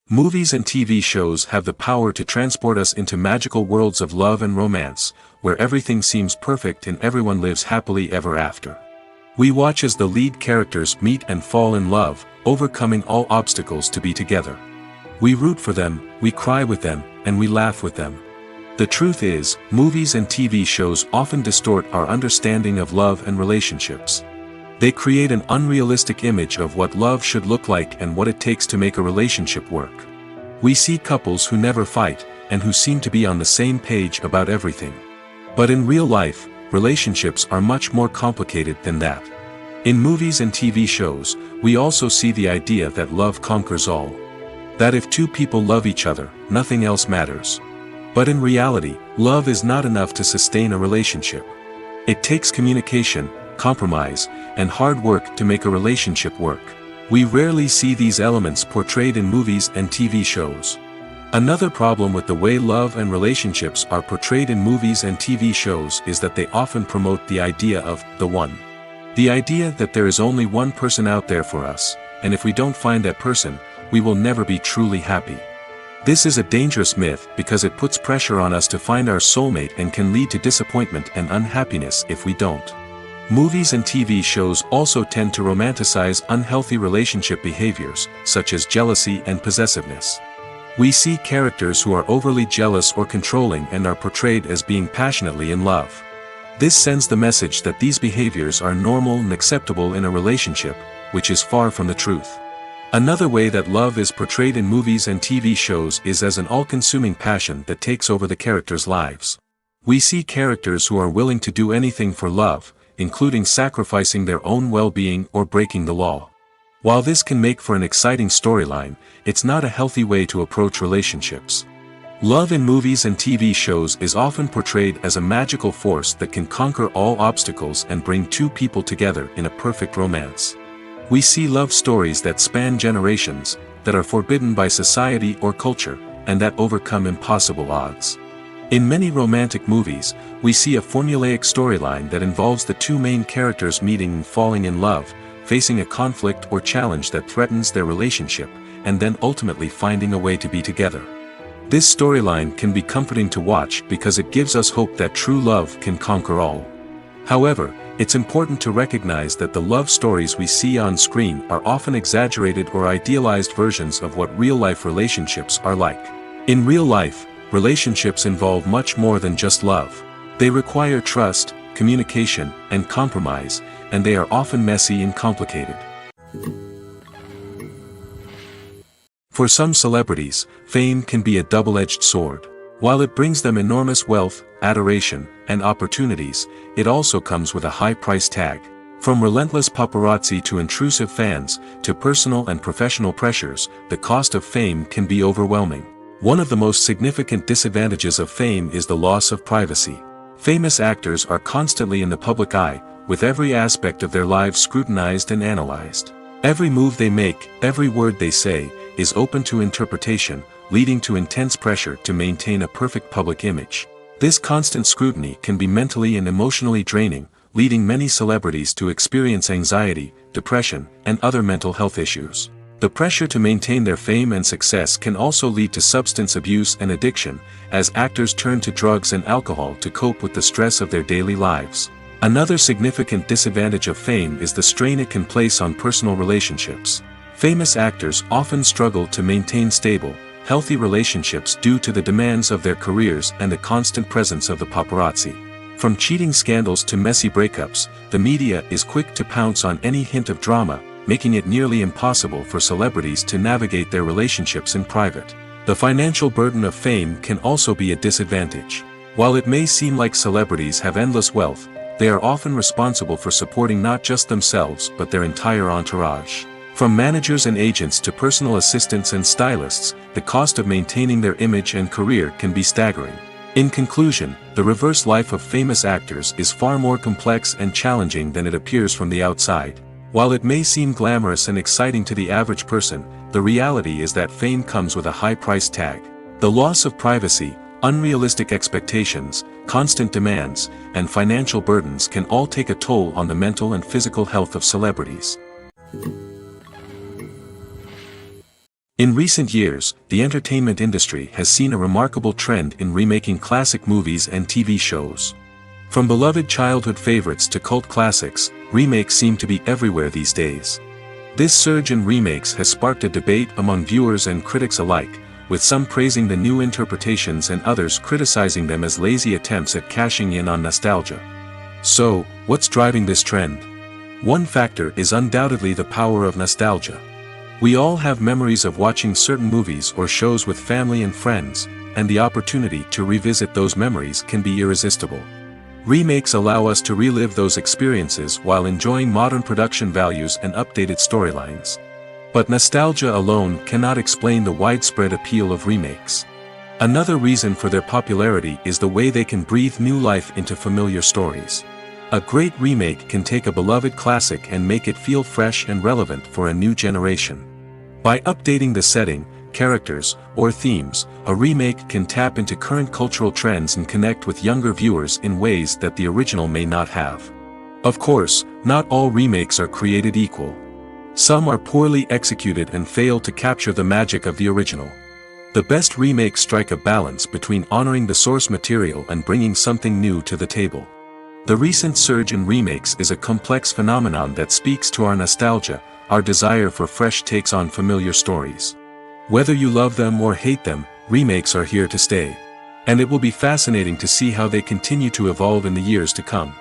Movies and TV shows have the power to transport us into magical worlds of love and romance, where everything seems perfect and everyone lives happily ever after. We watch as the lead characters meet and fall in love, overcoming all obstacles to be together. We root for them, we cry with them, and we laugh with them. The truth is, movies and TV shows often distort our understanding of love and relationships. They create an unrealistic image of what love should look like and what it takes to make a relationship work. We see couples who never fight, and who seem to be on the same page about everything. But in real life, relationships are much more complicated than that. In movies and TV shows, we also see the idea that love conquers all. That if two people love each other, nothing else matters. But in reality, love is not enough to sustain a relationship. It takes communication, compromise, and hard work to make a relationship work. We rarely see these elements portrayed in movies and TV shows. Another problem with the way love and relationships are portrayed in movies and TV shows is that they often promote the idea of the one. The idea that there is only one person out there for us, and if we don't find that person, we will never be truly happy. This is a dangerous myth because it puts pressure on us to find our soulmate and can lead to disappointment and unhappiness if we don't. Movies and TV shows also tend to romanticize unhealthy relationship behaviors, such as jealousy and possessiveness. We see characters who are overly jealous or controlling and are portrayed as being passionately in love. This sends the message that these behaviors are normal and acceptable in a relationship, which is far from the truth. Another way that love is portrayed in movies and TV shows is as an all-consuming passion that takes over the characters' lives. We see characters who are willing to do anything for love, including sacrificing their own well-being or breaking the law. While this can make for an exciting storyline, it's not a healthy way to approach relationships. Love in movies and TV shows is often portrayed as a magical force that can conquer all obstacles and bring two people together in a perfect romance. We see love stories that span generations, that are forbidden by society or culture, and that overcome impossible odds. In many romantic movies, we see a formulaic storyline that involves the two main characters meeting and falling in love, facing a conflict or challenge that threatens their relationship, and then ultimately finding a way to be together. This storyline can be comforting to watch because it gives us hope that true love can conquer all. However, it's important to recognize that the love stories we see on screen are often exaggerated or idealized versions of what real-life relationships are like. In real life, relationships involve much more than just love. They require trust, communication, and compromise, and they are often messy and complicated. For some celebrities, fame can be a double-edged sword. While it brings them enormous wealth, adoration, and opportunities, it also comes with a high price tag. From relentless paparazzi to intrusive fans, to personal and professional pressures, the cost of fame can be overwhelming. One of the most significant disadvantages of fame is the loss of privacy. Famous actors are constantly in the public eye, with every aspect of their lives scrutinized and analyzed. Every move they make, every word they say, is open to interpretation, leading to intense pressure to maintain a perfect public image. This constant scrutiny can be mentally and emotionally draining, leading many celebrities to experience anxiety, depression, and other mental health issues. The pressure to maintain their fame and success can also lead to substance abuse and addiction, as actors turn to drugs and alcohol to cope with the stress of their daily lives. Another significant disadvantage of fame is the strain it can place on personal relationships. Famous actors often struggle to maintain stable, healthy relationships due to the demands of their careers and the constant presence of the paparazzi. From cheating scandals to messy breakups, the media is quick to pounce on any hint of drama, making it nearly impossible for celebrities to navigate their relationships in private. The financial burden of fame can also be a disadvantage. While it may seem like celebrities have endless wealth, they are often responsible for supporting not just themselves but their entire entourage. From managers and agents to personal assistants and stylists, the cost of maintaining their image and career can be staggering. In conclusion, the reverse life of famous actors is far more complex and challenging than it appears from the outside. While it may seem glamorous and exciting to the average person, the reality is that fame comes with a high price tag. The loss of privacy, unrealistic expectations, constant demands, and financial burdens can all take a toll on the mental and physical health of celebrities. In recent years, the entertainment industry has seen a remarkable trend in remaking classic movies and TV shows. From beloved childhood favorites to cult classics, remakes seem to be everywhere these days. This surge in remakes has sparked a debate among viewers and critics alike, with some praising the new interpretations and others criticizing them as lazy attempts at cashing in on nostalgia. So, what's driving this trend? One factor is undoubtedly the power of nostalgia. We all have memories of watching certain movies or shows with family and friends, and the opportunity to revisit those memories can be irresistible. Remakes allow us to relive those experiences while enjoying modern production values and updated storylines. But nostalgia alone cannot explain the widespread appeal of remakes. Another reason for their popularity is the way they can breathe new life into familiar stories. A great remake can take a beloved classic and make it feel fresh and relevant for a new generation. By updating the setting, characters, or themes, a remake can tap into current cultural trends and connect with younger viewers in ways that the original may not have. Of course, not all remakes are created equal. Some are poorly executed and fail to capture the magic of the original. The best remakes strike a balance between honoring the source material and bringing something new to the table. The recent surge in remakes is a complex phenomenon that speaks to our nostalgia, our desire for fresh takes on familiar stories. Whether you love them or hate them, remakes are here to stay. And it will be fascinating to see how they continue to evolve in the years to come.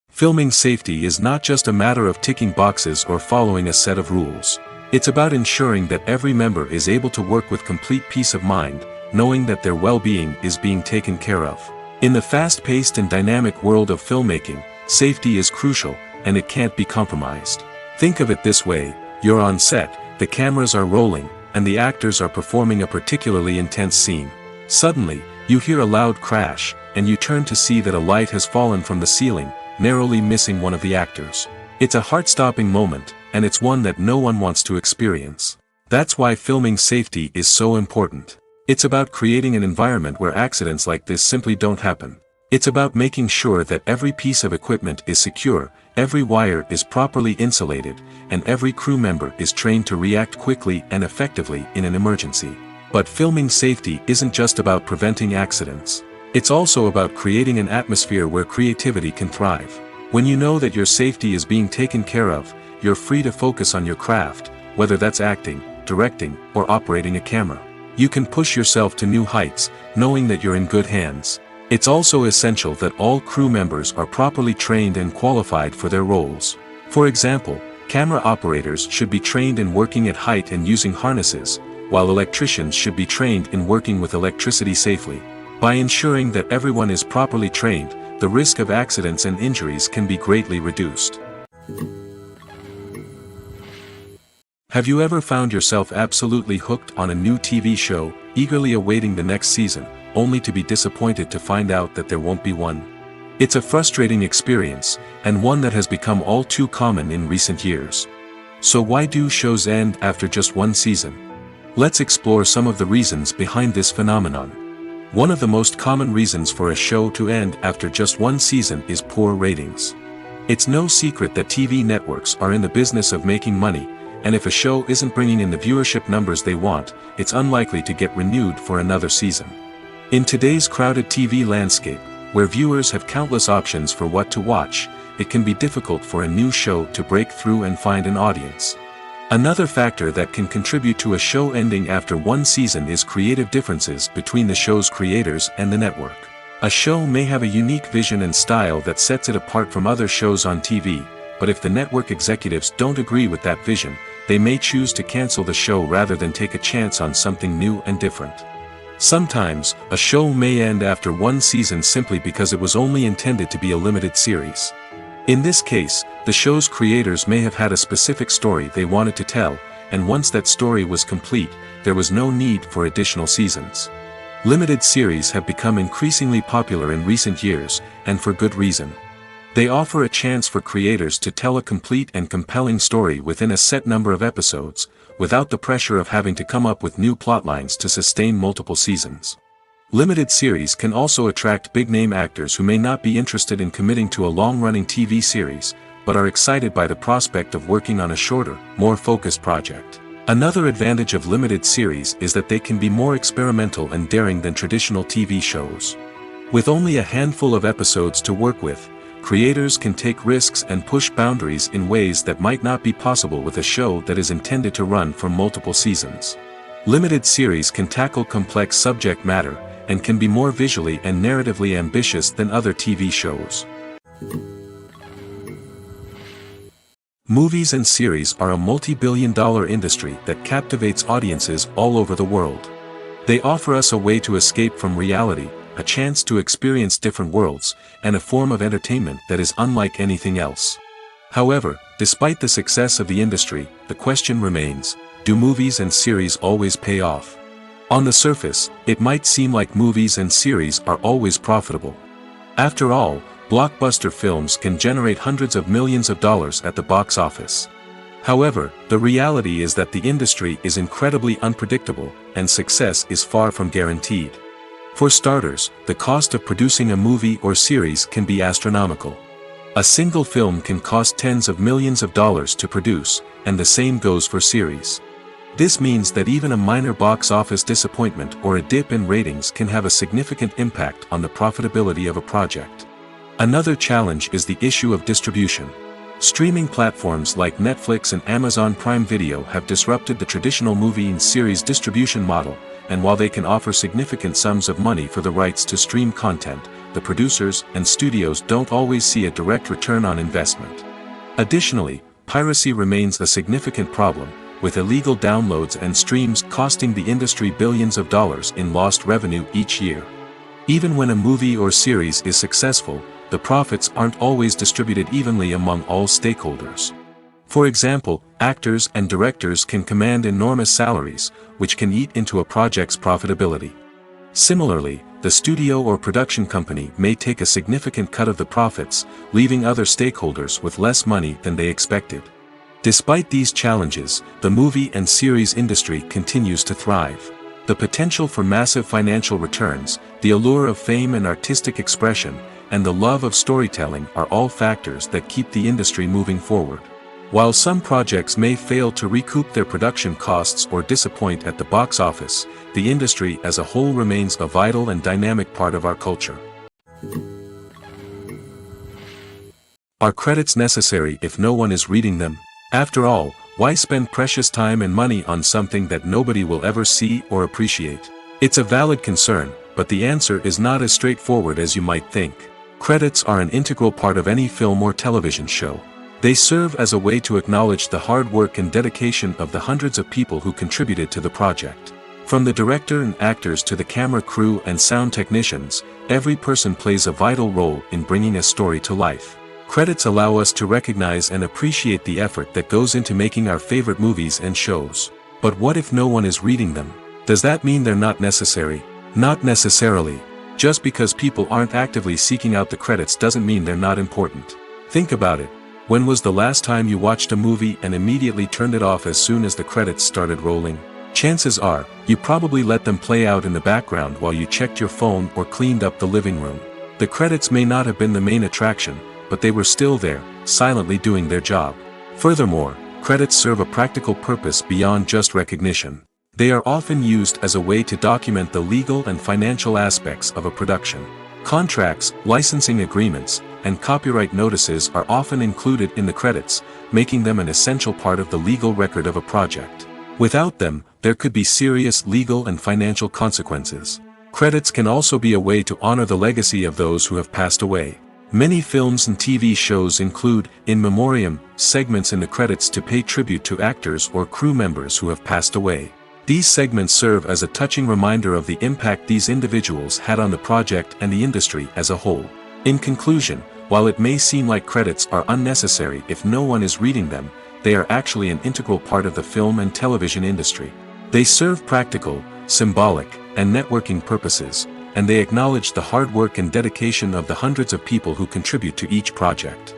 Filming safety is not just a matter of ticking boxes or following a set of rules. It's about ensuring that every member is able to work with complete peace of mind, knowing that their well-being is being taken care of. In the fast-paced and dynamic world of filmmaking, safety is crucial, and it can't be compromised. Think of it this way: you're on set, the cameras are rolling, and the actors are performing a particularly intense scene. Suddenly, you hear a loud crash, and you turn to see that a light has fallen from the ceiling, narrowly missing one of the actors. It's a heart-stopping moment, and it's one that no one wants to experience. That's why filming safety is so important. It's about creating an environment where accidents like this simply don't happen. It's about making sure that every piece of equipment is secure, every wire is properly insulated, and every crew member is trained to react quickly and effectively in an emergency. But filming safety isn't just about preventing accidents. It's also about creating an atmosphere where creativity can thrive. When you know that your safety is being taken care of, you're free to focus on your craft, whether that's acting, directing, or operating a camera. You can push yourself to new heights, knowing that you're in good hands. It's also essential that all crew members are properly trained and qualified for their roles. For example, camera operators should be trained in working at height and using harnesses, while electricians should be trained in working with electricity safely. By ensuring that everyone is properly trained, the risk of accidents and injuries can be greatly reduced. Have you ever found yourself absolutely hooked on a new TV show, eagerly awaiting the next season, only to be disappointed to find out that there won't be one? It's a frustrating experience, and one that has become all too common in recent years. So why do shows end after just one season? Let's explore some of the reasons behind this phenomenon. One of the most common reasons for a show to end after just one season is poor ratings. It's no secret that TV networks are in the business of making money, and if a show isn't bringing in the viewership numbers they want, it's unlikely to get renewed for another season. In today's crowded TV landscape, where viewers have countless options for what to watch, it can be difficult for a new show to break through and find an audience. Another factor that can contribute to a show ending after one season is creative differences between the show's creators and the network. A show may have a unique vision and style that sets it apart from other shows on TV, but if the network executives don't agree with that vision, they may choose to cancel the show rather than take a chance on something new and different. Sometimes, a show may end after one season simply because it was only intended to be a limited series. In this case, the show's creators may have had a specific story they wanted to tell, and once that story was complete, there was no need for additional seasons. Limited series have become increasingly popular in recent years, and for good reason. They offer a chance for creators to tell a complete and compelling story within a set number of episodes, without the pressure of having to come up with new plotlines to sustain multiple seasons. Limited series can also attract big-name actors who may not be interested in committing to a long-running TV series, but are excited by the prospect of working on a shorter, more focused project. Another advantage of limited series is that they can be more experimental and daring than traditional TV shows. With only a handful of episodes to work with, creators can take risks and push boundaries in ways that might not be possible with a show that is intended to run for multiple seasons. Limited series can tackle complex subject matter, and can be more visually and narratively ambitious than other TV shows. Movies and series are a multi-billion-dollar industry that captivates audiences all over the world. They offer us a way to escape from reality, a chance to experience different worlds, and a form of entertainment that is unlike anything else. However, despite the success of the industry, the question remains, do movies and series always pay off? On the surface, it might seem like movies and series are always profitable. After all, blockbuster films can generate hundreds of millions of dollars at the box office. However, the reality is that the industry is incredibly unpredictable, and success is far from guaranteed. For starters, the cost of producing a movie or series can be astronomical. A single film can cost tens of millions of dollars to produce, and the same goes for series. This means that even a minor box office disappointment or a dip in ratings can have a significant impact on the profitability of a project. Another challenge is the issue of distribution. Streaming platforms like Netflix and Amazon Prime Video have disrupted the traditional movie and series distribution model, and while they can offer significant sums of money for the rights to stream content, the producers and studios don't always see a direct return on investment. Additionally, piracy remains a significant problem, with illegal downloads and streams costing the industry billions of dollars in lost revenue each year. Even when a movie or series is successful, the profits aren't always distributed evenly among all stakeholders. For example, actors and directors can command enormous salaries, which can eat into a project's profitability. Similarly, the studio or production company may take a significant cut of the profits, leaving other stakeholders with less money than they expected. Despite these challenges, the movie and series industry continues to thrive. The potential for massive financial returns, the allure of fame and artistic expression, and the love of storytelling are all factors that keep the industry moving forward. While some projects may fail to recoup their production costs or disappoint at the box office, the industry as a whole remains a vital and dynamic part of our culture. Are credits necessary if no one is reading them? After all, why spend precious time and money on something that nobody will ever see or appreciate? It's a valid concern, but the answer is not as straightforward as you might think. Credits are an integral part of any film or television show. They serve as a way to acknowledge the hard work and dedication of the hundreds of people who contributed to the project. From the director and actors to the camera crew and sound technicians, every person plays a vital role in bringing a story to life. Credits allow us to recognize and appreciate the effort that goes into making our favorite movies and shows. But what if no one is reading them? Does that mean they're not necessary? Not necessarily. Just because people aren't actively seeking out the credits doesn't mean they're not important. Think about it. When was the last time you watched a movie and immediately turned it off as soon as the credits started rolling? Chances are, you probably let them play out in the background while you checked your phone or cleaned up the living room. The credits may not have been the main attraction, but they were still there, silently doing their job. Furthermore, credits serve a practical purpose beyond just recognition. They are often used as a way to document the legal and financial aspects of a production. Contracts, licensing agreements, and copyright notices are often included in the credits, making them an essential part of the legal record of a project. Without them, there could be serious legal and financial consequences. Credits can also be a way to honor the legacy of those who have passed away. Many films and TV shows include, in memoriam, segments in the credits to pay tribute to actors or crew members who have passed away. These segments serve as a touching reminder of the impact these individuals had on the project and the industry as a whole. In conclusion, while it may seem like credits are unnecessary if no one is reading them, they are actually an integral part of the film and television industry. They serve practical, symbolic, and networking purposes, and they acknowledge the hard work and dedication of the hundreds of people who contribute to each project.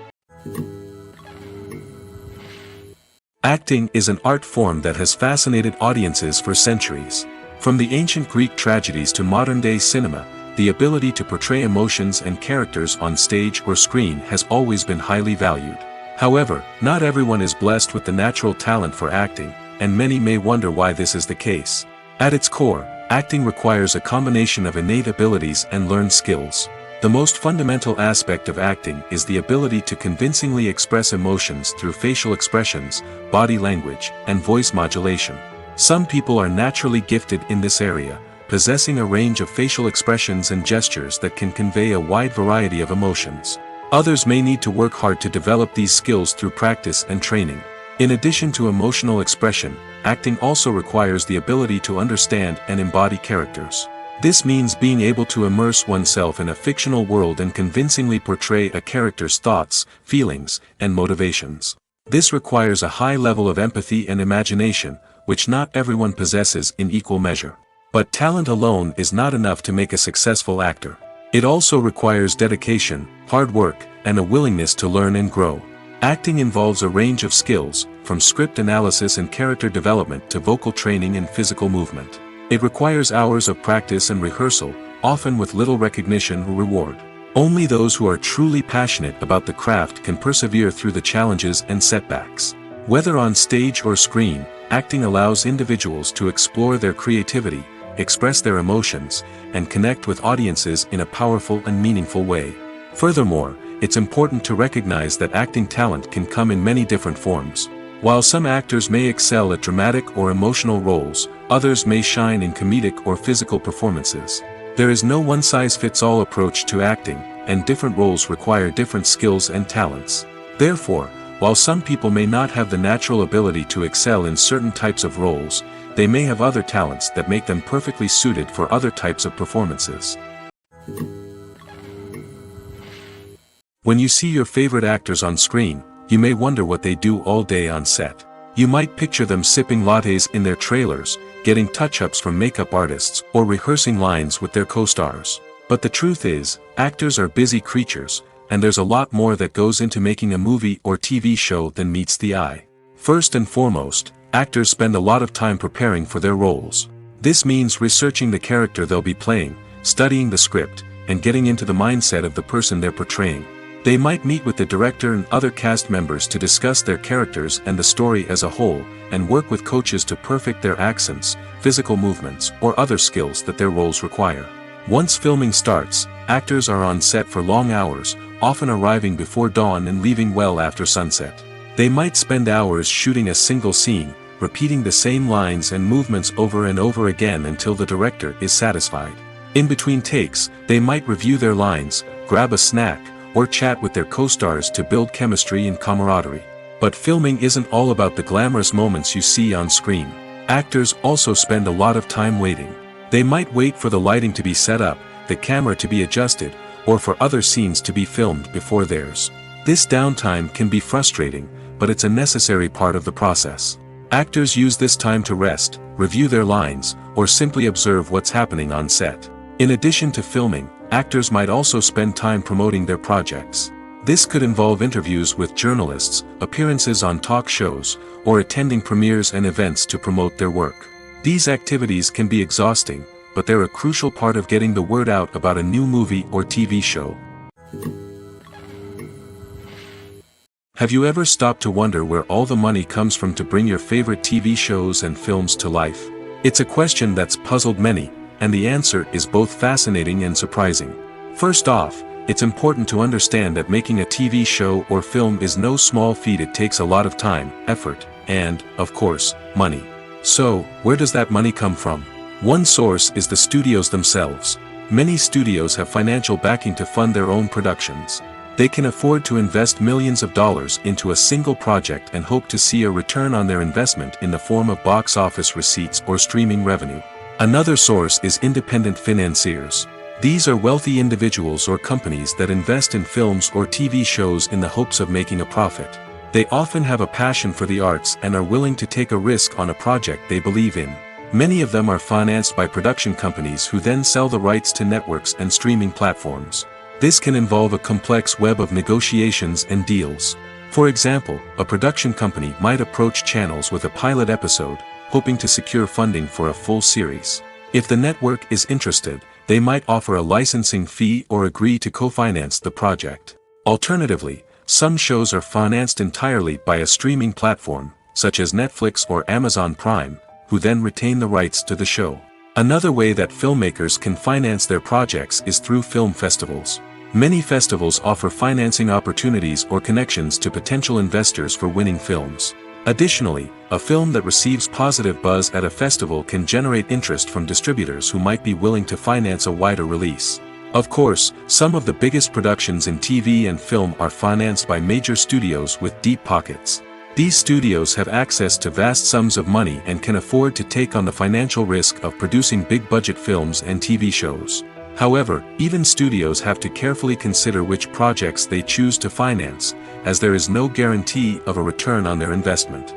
Acting is an art form that has fascinated audiences for centuries. From the ancient Greek tragedies to modern-day cinema, the ability to portray emotions and characters on stage or screen has always been highly valued. However, not everyone is blessed with the natural talent for acting, and many may wonder why this is the case. At its core, acting requires a combination of innate abilities and learned skills. The most fundamental aspect of acting is the ability to convincingly express emotions through facial expressions, body language, and voice modulation. Some people are naturally gifted in this area, possessing a range of facial expressions and gestures that can convey a wide variety of emotions. Others may need to work hard to develop these skills through practice and training. In addition to emotional expression, acting also requires the ability to understand and embody characters. This means being able to immerse oneself in a fictional world and convincingly portray a character's thoughts, feelings, and motivations. This requires a high level of empathy and imagination, which not everyone possesses in equal measure. But talent alone is not enough to make a successful actor. It also requires dedication, hard work, and a willingness to learn and grow. Acting involves a range of skills, from script analysis and character development to vocal training and physical movement. It requires hours of practice and rehearsal, often with little recognition or reward. Only those who are truly passionate about the craft can persevere through the challenges and setbacks. Whether on stage or screen, acting allows individuals to explore their creativity, express their emotions, and connect with audiences in a powerful and meaningful way. Furthermore, it's important to recognize that acting talent can come in many different forms. While some actors may excel at dramatic or emotional roles, others may shine in comedic or physical performances. There is no one-size-fits-all approach to acting, and different roles require different skills and talents. Therefore, While some people may not have the natural ability to excel in certain types of roles, they may have other talents that make them perfectly suited for other types of performances. When you see your favorite actors on screen, you may wonder what they do all day on set. You might picture them sipping lattes in their trailers, getting touch-ups from makeup artists, or rehearsing lines with their co-stars. But the truth is, actors are busy creatures, and there's a lot more that goes into making a movie or TV show than meets the eye. First and foremost, actors spend a lot of time preparing for their roles. This means researching the character they'll be playing, studying the script, and getting into the mindset of the person they're portraying. They might meet with the director and other cast members to discuss their characters and the story as a whole, and work with coaches to perfect their accents, physical movements, or other skills that their roles require. Once filming starts, actors are on set for long hours, often arriving before dawn and leaving well after sunset. They might spend hours shooting a single scene, repeating the same lines and movements over and over again until the director is satisfied. In between takes, they might review their lines, grab a snack, or chat with their co-stars to build chemistry and camaraderie. But filming isn't all about the glamorous moments you see on screen. Actors also spend a lot of time waiting. They might wait for the lighting to be set up, the camera to be adjusted, or for other scenes to be filmed before theirs. This downtime can be frustrating, but it's a necessary part of the process. Actors use this time to rest, review their lines, or simply observe what's happening on set. In addition to filming, actors might also spend time promoting their projects. This could involve interviews with journalists, appearances on talk shows, or attending premieres and events to promote their work. These activities can be exhausting, but they're a crucial part of getting the word out about a new movie or TV show. Have you ever stopped to wonder where all the money comes from to bring your favorite TV shows and films to life? It's a question that's puzzled many, and the answer is both fascinating and surprising. First off, it's important to understand that making a TV show or film is no small feat. It takes a lot of time, effort, and, of course, money. So, where does that money come from? One source is the studios themselves. Many studios have financial backing to fund their own productions. They can afford to invest millions of dollars into a single project and hope to see a return on their investment in the form of box office receipts or streaming revenue. Another source is independent financiers. These are wealthy individuals or companies that invest in films or TV shows in the hopes of making a profit. They often have a passion for the arts and are willing to take a risk on a project they believe in. Many of them are financed by production companies who then sell the rights to networks and streaming platforms. This can involve a complex web of negotiations and deals. For example, a production company might approach channels with a pilot episode, hoping to secure funding for a full series. If the network is interested, they might offer a licensing fee or agree to co-finance the project. Alternatively, some shows are financed entirely by a streaming platform, such as Netflix or Amazon Prime, who then retain the rights to the show. Another way that filmmakers can finance their projects is through film festivals. Many festivals offer financing opportunities or connections to potential investors for winning films. Additionally, a film that receives positive buzz at a festival can generate interest from distributors who might be willing to finance a wider release. Of course, some of the biggest productions in TV and film are financed by major studios with deep pockets. These studios have access to vast sums of money and can afford to take on the financial risk of producing big-budget films and TV shows. However, even studios have to carefully consider which projects they choose to finance, as there is no guarantee of a return on their investment.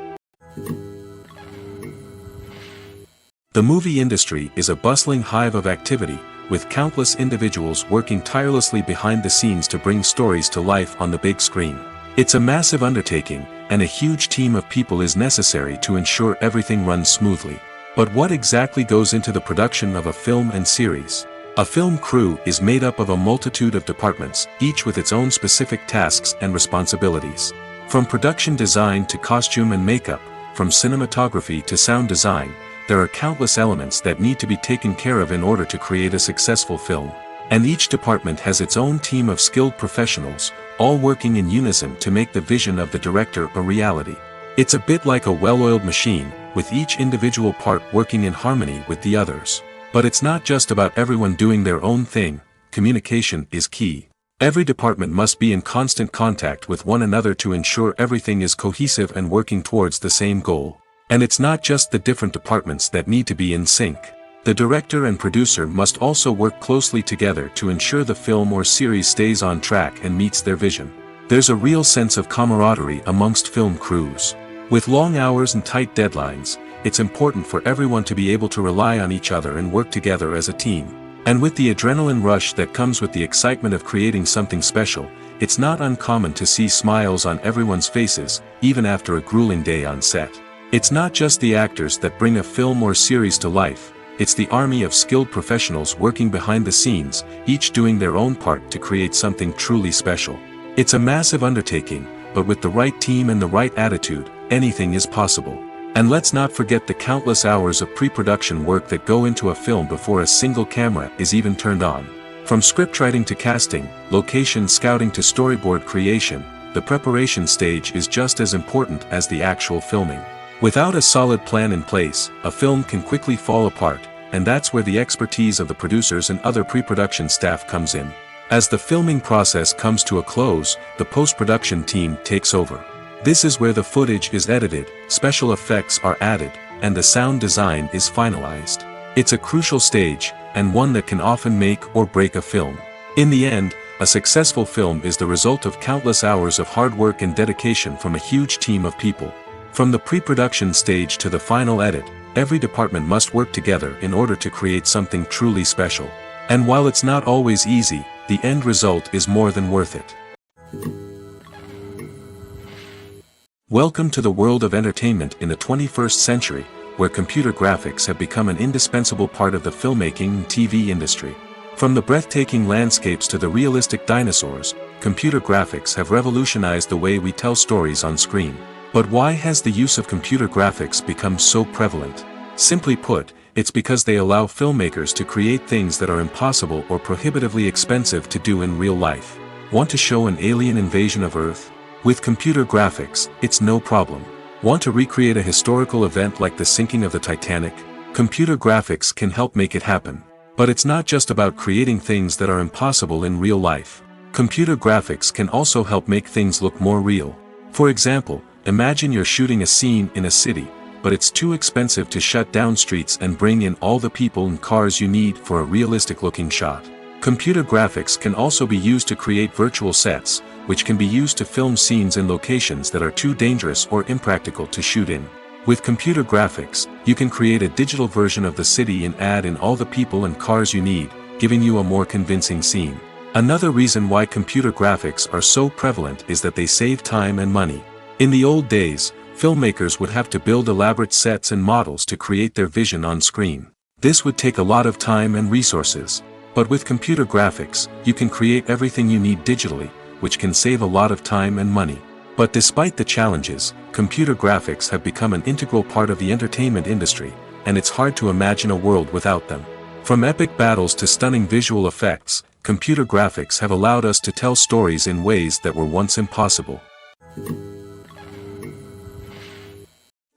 The movie industry is a bustling hive of activity, with countless individuals working tirelessly behind the scenes to bring stories to life on the big screen. It's a massive undertaking, and a huge team of people is necessary to ensure everything runs smoothly. But what exactly goes into the production of a film and series? A film crew is made up of a multitude of departments, each with its own specific tasks and responsibilities. From production design to costume and makeup, from cinematography to sound design, there are countless elements that need to be taken care of in order to create a successful film. And each department has its own team of skilled professionals, all working in unison to make the vision of the director a reality. It's a bit like a well-oiled machine, with each individual part working in harmony with the others. But it's not just about everyone doing their own thing. Communication is key. Every department must be in constant contact with one another to ensure everything is cohesive and working towards the same goal. And it's not just the different departments that need to be in sync. The director and producer must also work closely together to ensure the film or series stays on track and meets their vision. There's a real sense of camaraderie amongst film crews. With long hours and tight deadlines, it's important for everyone to be able to rely on each other and work together as a team. And with the adrenaline rush that comes with the excitement of creating something special, it's not uncommon to see smiles on everyone's faces, even after a grueling day on set. It's not just the actors that bring a film or series to life, it's the army of skilled professionals working behind the scenes, each doing their own part to create something truly special. It's a massive undertaking, but with the right team and the right attitude, anything is possible. And let's not forget the countless hours of pre-production work that go into a film before a single camera is even turned on. From scriptwriting to casting, location scouting to storyboard creation, the preparation stage is just as important as the actual filming. Without a solid plan in place, a film can quickly fall apart, and that's where the expertise of the producers and other pre-production staff comes in. As the filming process comes to a close, the post-production team takes over. This is where the footage is edited, special effects are added, and the sound design is finalized. It's a crucial stage, and one that can often make or break a film. In the end, a successful film is the result of countless hours of hard work and dedication from a huge team of people. From the pre-production stage to the final edit, every department must work together in order to create something truly special. And while it's not always easy, the end result is more than worth it. Welcome to the world of entertainment in the 21st century, where computer graphics have become an indispensable part of the filmmaking and TV industry. From the breathtaking landscapes to the realistic dinosaurs, computer graphics have revolutionized the way we tell stories on screen. But why has the use of computer graphics become so prevalent? Simply put, it's because they allow filmmakers to create things that are impossible or prohibitively expensive to do in real life. Want to show an alien invasion of Earth? With computer graphics, it's no problem. Want to recreate a historical event like the sinking of the Titanic? Computer graphics can help make it happen. But it's not just about creating things that are impossible in real life. Computer graphics can also help make things look more real. For example, imagine you're shooting a scene in a city, but it's too expensive to shut down streets and bring in all the people and cars you need for a realistic-looking shot. Computer graphics can also be used to create virtual sets, which can be used to film scenes in locations that are too dangerous or impractical to shoot in. With computer graphics, you can create a digital version of the city and add in all the people and cars you need, giving you a more convincing scene. Another reason why computer graphics are so prevalent is that they save time and money. In the old days, filmmakers would have to build elaborate sets and models to create their vision on screen. This would take a lot of time and resources. But with computer graphics, you can create everything you need digitally, which can save a lot of time and money. But despite the challenges, computer graphics have become an integral part of the entertainment industry, and it's hard to imagine a world without them. From epic battles to stunning visual effects, computer graphics have allowed us to tell stories in ways that were once impossible.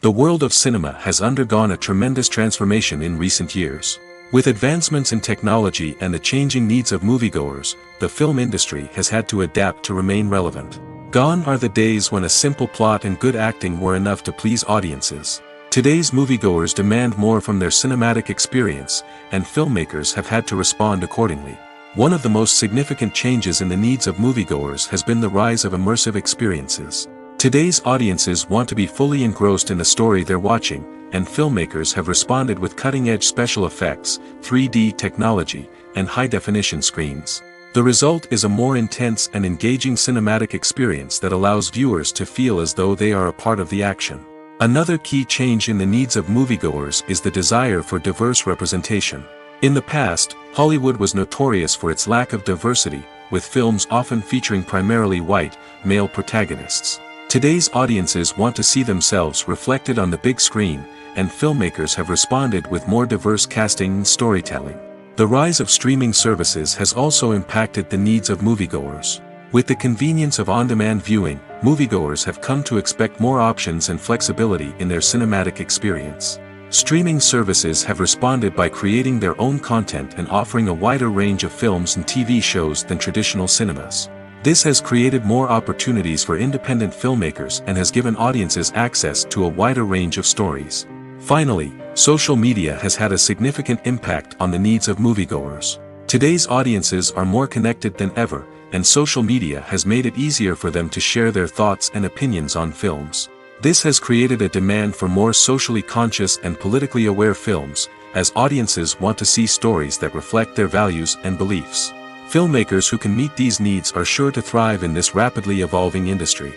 The world of cinema has undergone a tremendous transformation in recent years. With advancements in technology and the changing needs of moviegoers, the film industry has had to adapt to remain relevant. Gone are the days when a simple plot and good acting were enough to please audiences. Today's moviegoers demand more from their cinematic experience, and filmmakers have had to respond accordingly. One of the most significant changes in the needs of moviegoers has been the rise of immersive experiences. Today's audiences want to be fully engrossed in the story they're watching, and filmmakers have responded with cutting-edge special effects, 3D technology, and high-definition screens. The result is a more intense and engaging cinematic experience that allows viewers to feel as though they are a part of the action. Another key change in the needs of moviegoers is the desire for diverse representation. In the past, Hollywood was notorious for its lack of diversity, with films often featuring primarily white, male protagonists. Today's audiences want to see themselves reflected on the big screen, and filmmakers have responded with more diverse casting and storytelling. The rise of streaming services has also impacted the needs of moviegoers. With the convenience of on-demand viewing, moviegoers have come to expect more options and flexibility in their cinematic experience. Streaming services have responded by creating their own content and offering a wider range of films and TV shows than traditional cinemas. This has created more opportunities for independent filmmakers and has given audiences access to a wider range of stories. Finally, social media has had a significant impact on the needs of moviegoers. Today's audiences are more connected than ever, and social media has made it easier for them to share their thoughts and opinions on films. This has created a demand for more socially conscious and politically aware films, as audiences want to see stories that reflect their values and beliefs. Filmmakers who can meet these needs are sure to thrive in this rapidly evolving industry.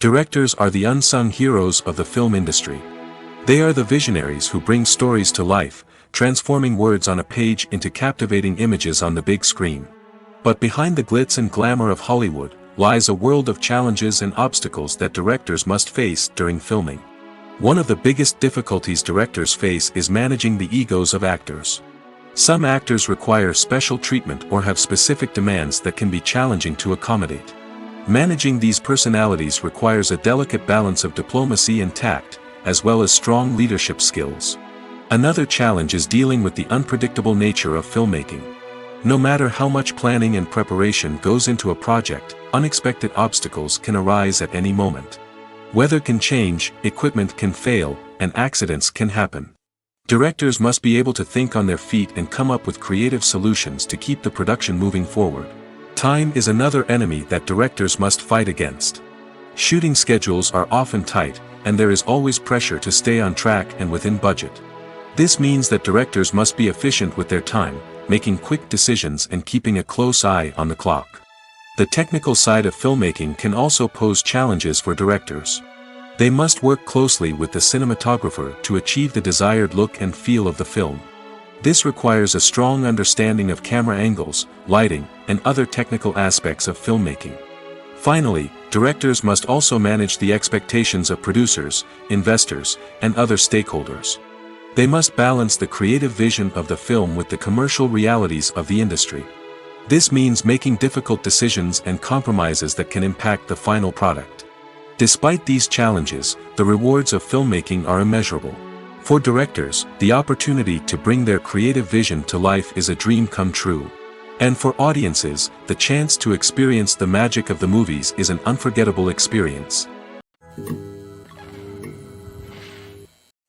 Directors are the unsung heroes of the film industry. They are the visionaries who bring stories to life, transforming words on a page into captivating images on the big screen. But behind the glitz and glamour of Hollywood lies a world of challenges and obstacles that directors must face during filming. One of the biggest difficulties directors face is managing the egos of actors. Some actors require special treatment or have specific demands that can be challenging to accommodate. Managing these personalities requires a delicate balance of diplomacy and tact, as well as strong leadership skills. Another challenge is dealing with the unpredictable nature of filmmaking. No matter how much planning and preparation goes into a project, unexpected obstacles can arise at any moment. Weather can change, equipment can fail, and accidents can happen. Directors must be able to think on their feet and come up with creative solutions to keep the production moving forward. Time is another enemy that directors must fight against. Shooting schedules are often tight, and there is always pressure to stay on track and within budget. This means that directors must be efficient with their time, making quick decisions and keeping a close eye on the clock. The technical side of filmmaking can also pose challenges for directors. They must work closely with the cinematographer to achieve the desired look and feel of the film. This requires a strong understanding of camera angles, lighting, and other technical aspects of filmmaking. Finally, directors must also manage the expectations of producers, investors, and other stakeholders. They must balance the creative vision of the film with the commercial realities of the industry. This means making difficult decisions and compromises that can impact the final product. Despite these challenges, the rewards of filmmaking are immeasurable. For directors, the opportunity to bring their creative vision to life is a dream come true. And for audiences, the chance to experience the magic of the movies is an unforgettable experience.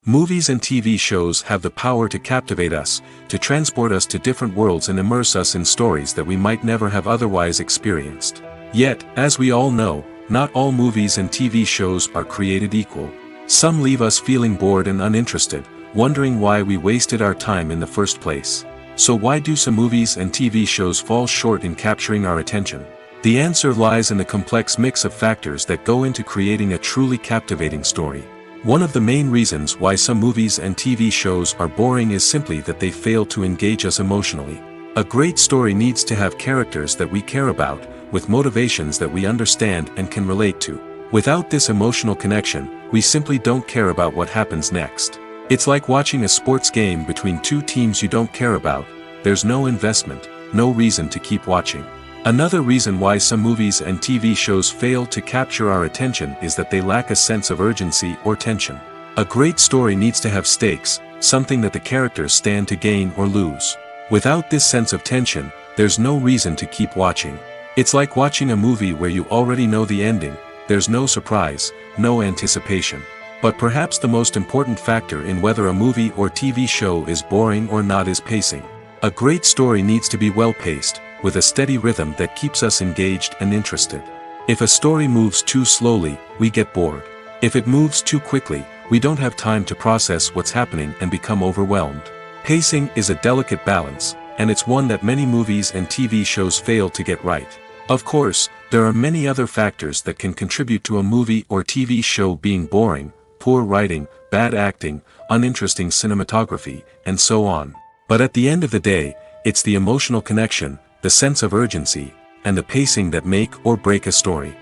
Movies and TV shows have the power to captivate us, to transport us to different worlds and immerse us in stories that we might never have otherwise experienced. Yet, as we all know, not all movies and TV shows are created equal. Some leave us feeling bored and uninterested, wondering why we wasted our time in the first place. So why do some movies and TV shows fall short in capturing our attention? The answer lies in the complex mix of factors that go into creating a truly captivating story. One of the main reasons why some movies and TV shows are boring is simply that they fail to engage us emotionally. A great story needs to have characters that we care about, with motivations that we understand and can relate to. Without this emotional connection, we simply don't care about what happens next. It's like watching a sports game between two teams you don't care about. There's no investment, no reason to keep watching. Another reason why some movies and TV shows fail to capture our attention is that they lack a sense of urgency or tension. A great story needs to have stakes, something that the characters stand to gain or lose. Without this sense of tension, there's no reason to keep watching. It's like watching a movie where you already know the ending. There's no surprise, no anticipation. But perhaps the most important factor in whether a movie or TV show is boring or not is pacing. A great story needs to be well-paced, with a steady rhythm that keeps us engaged and interested. If a story moves too slowly, we get bored. If it moves too quickly, we don't have time to process what's happening and become overwhelmed. Pacing is a delicate balance, and it's one that many movies and TV shows fail to get right. Of course, there are many other factors that can contribute to a movie or TV show being boring: poor writing, bad acting, uninteresting cinematography, and so on. But at the end of the day, it's the emotional connection, the sense of urgency, and the pacing that make or break a story.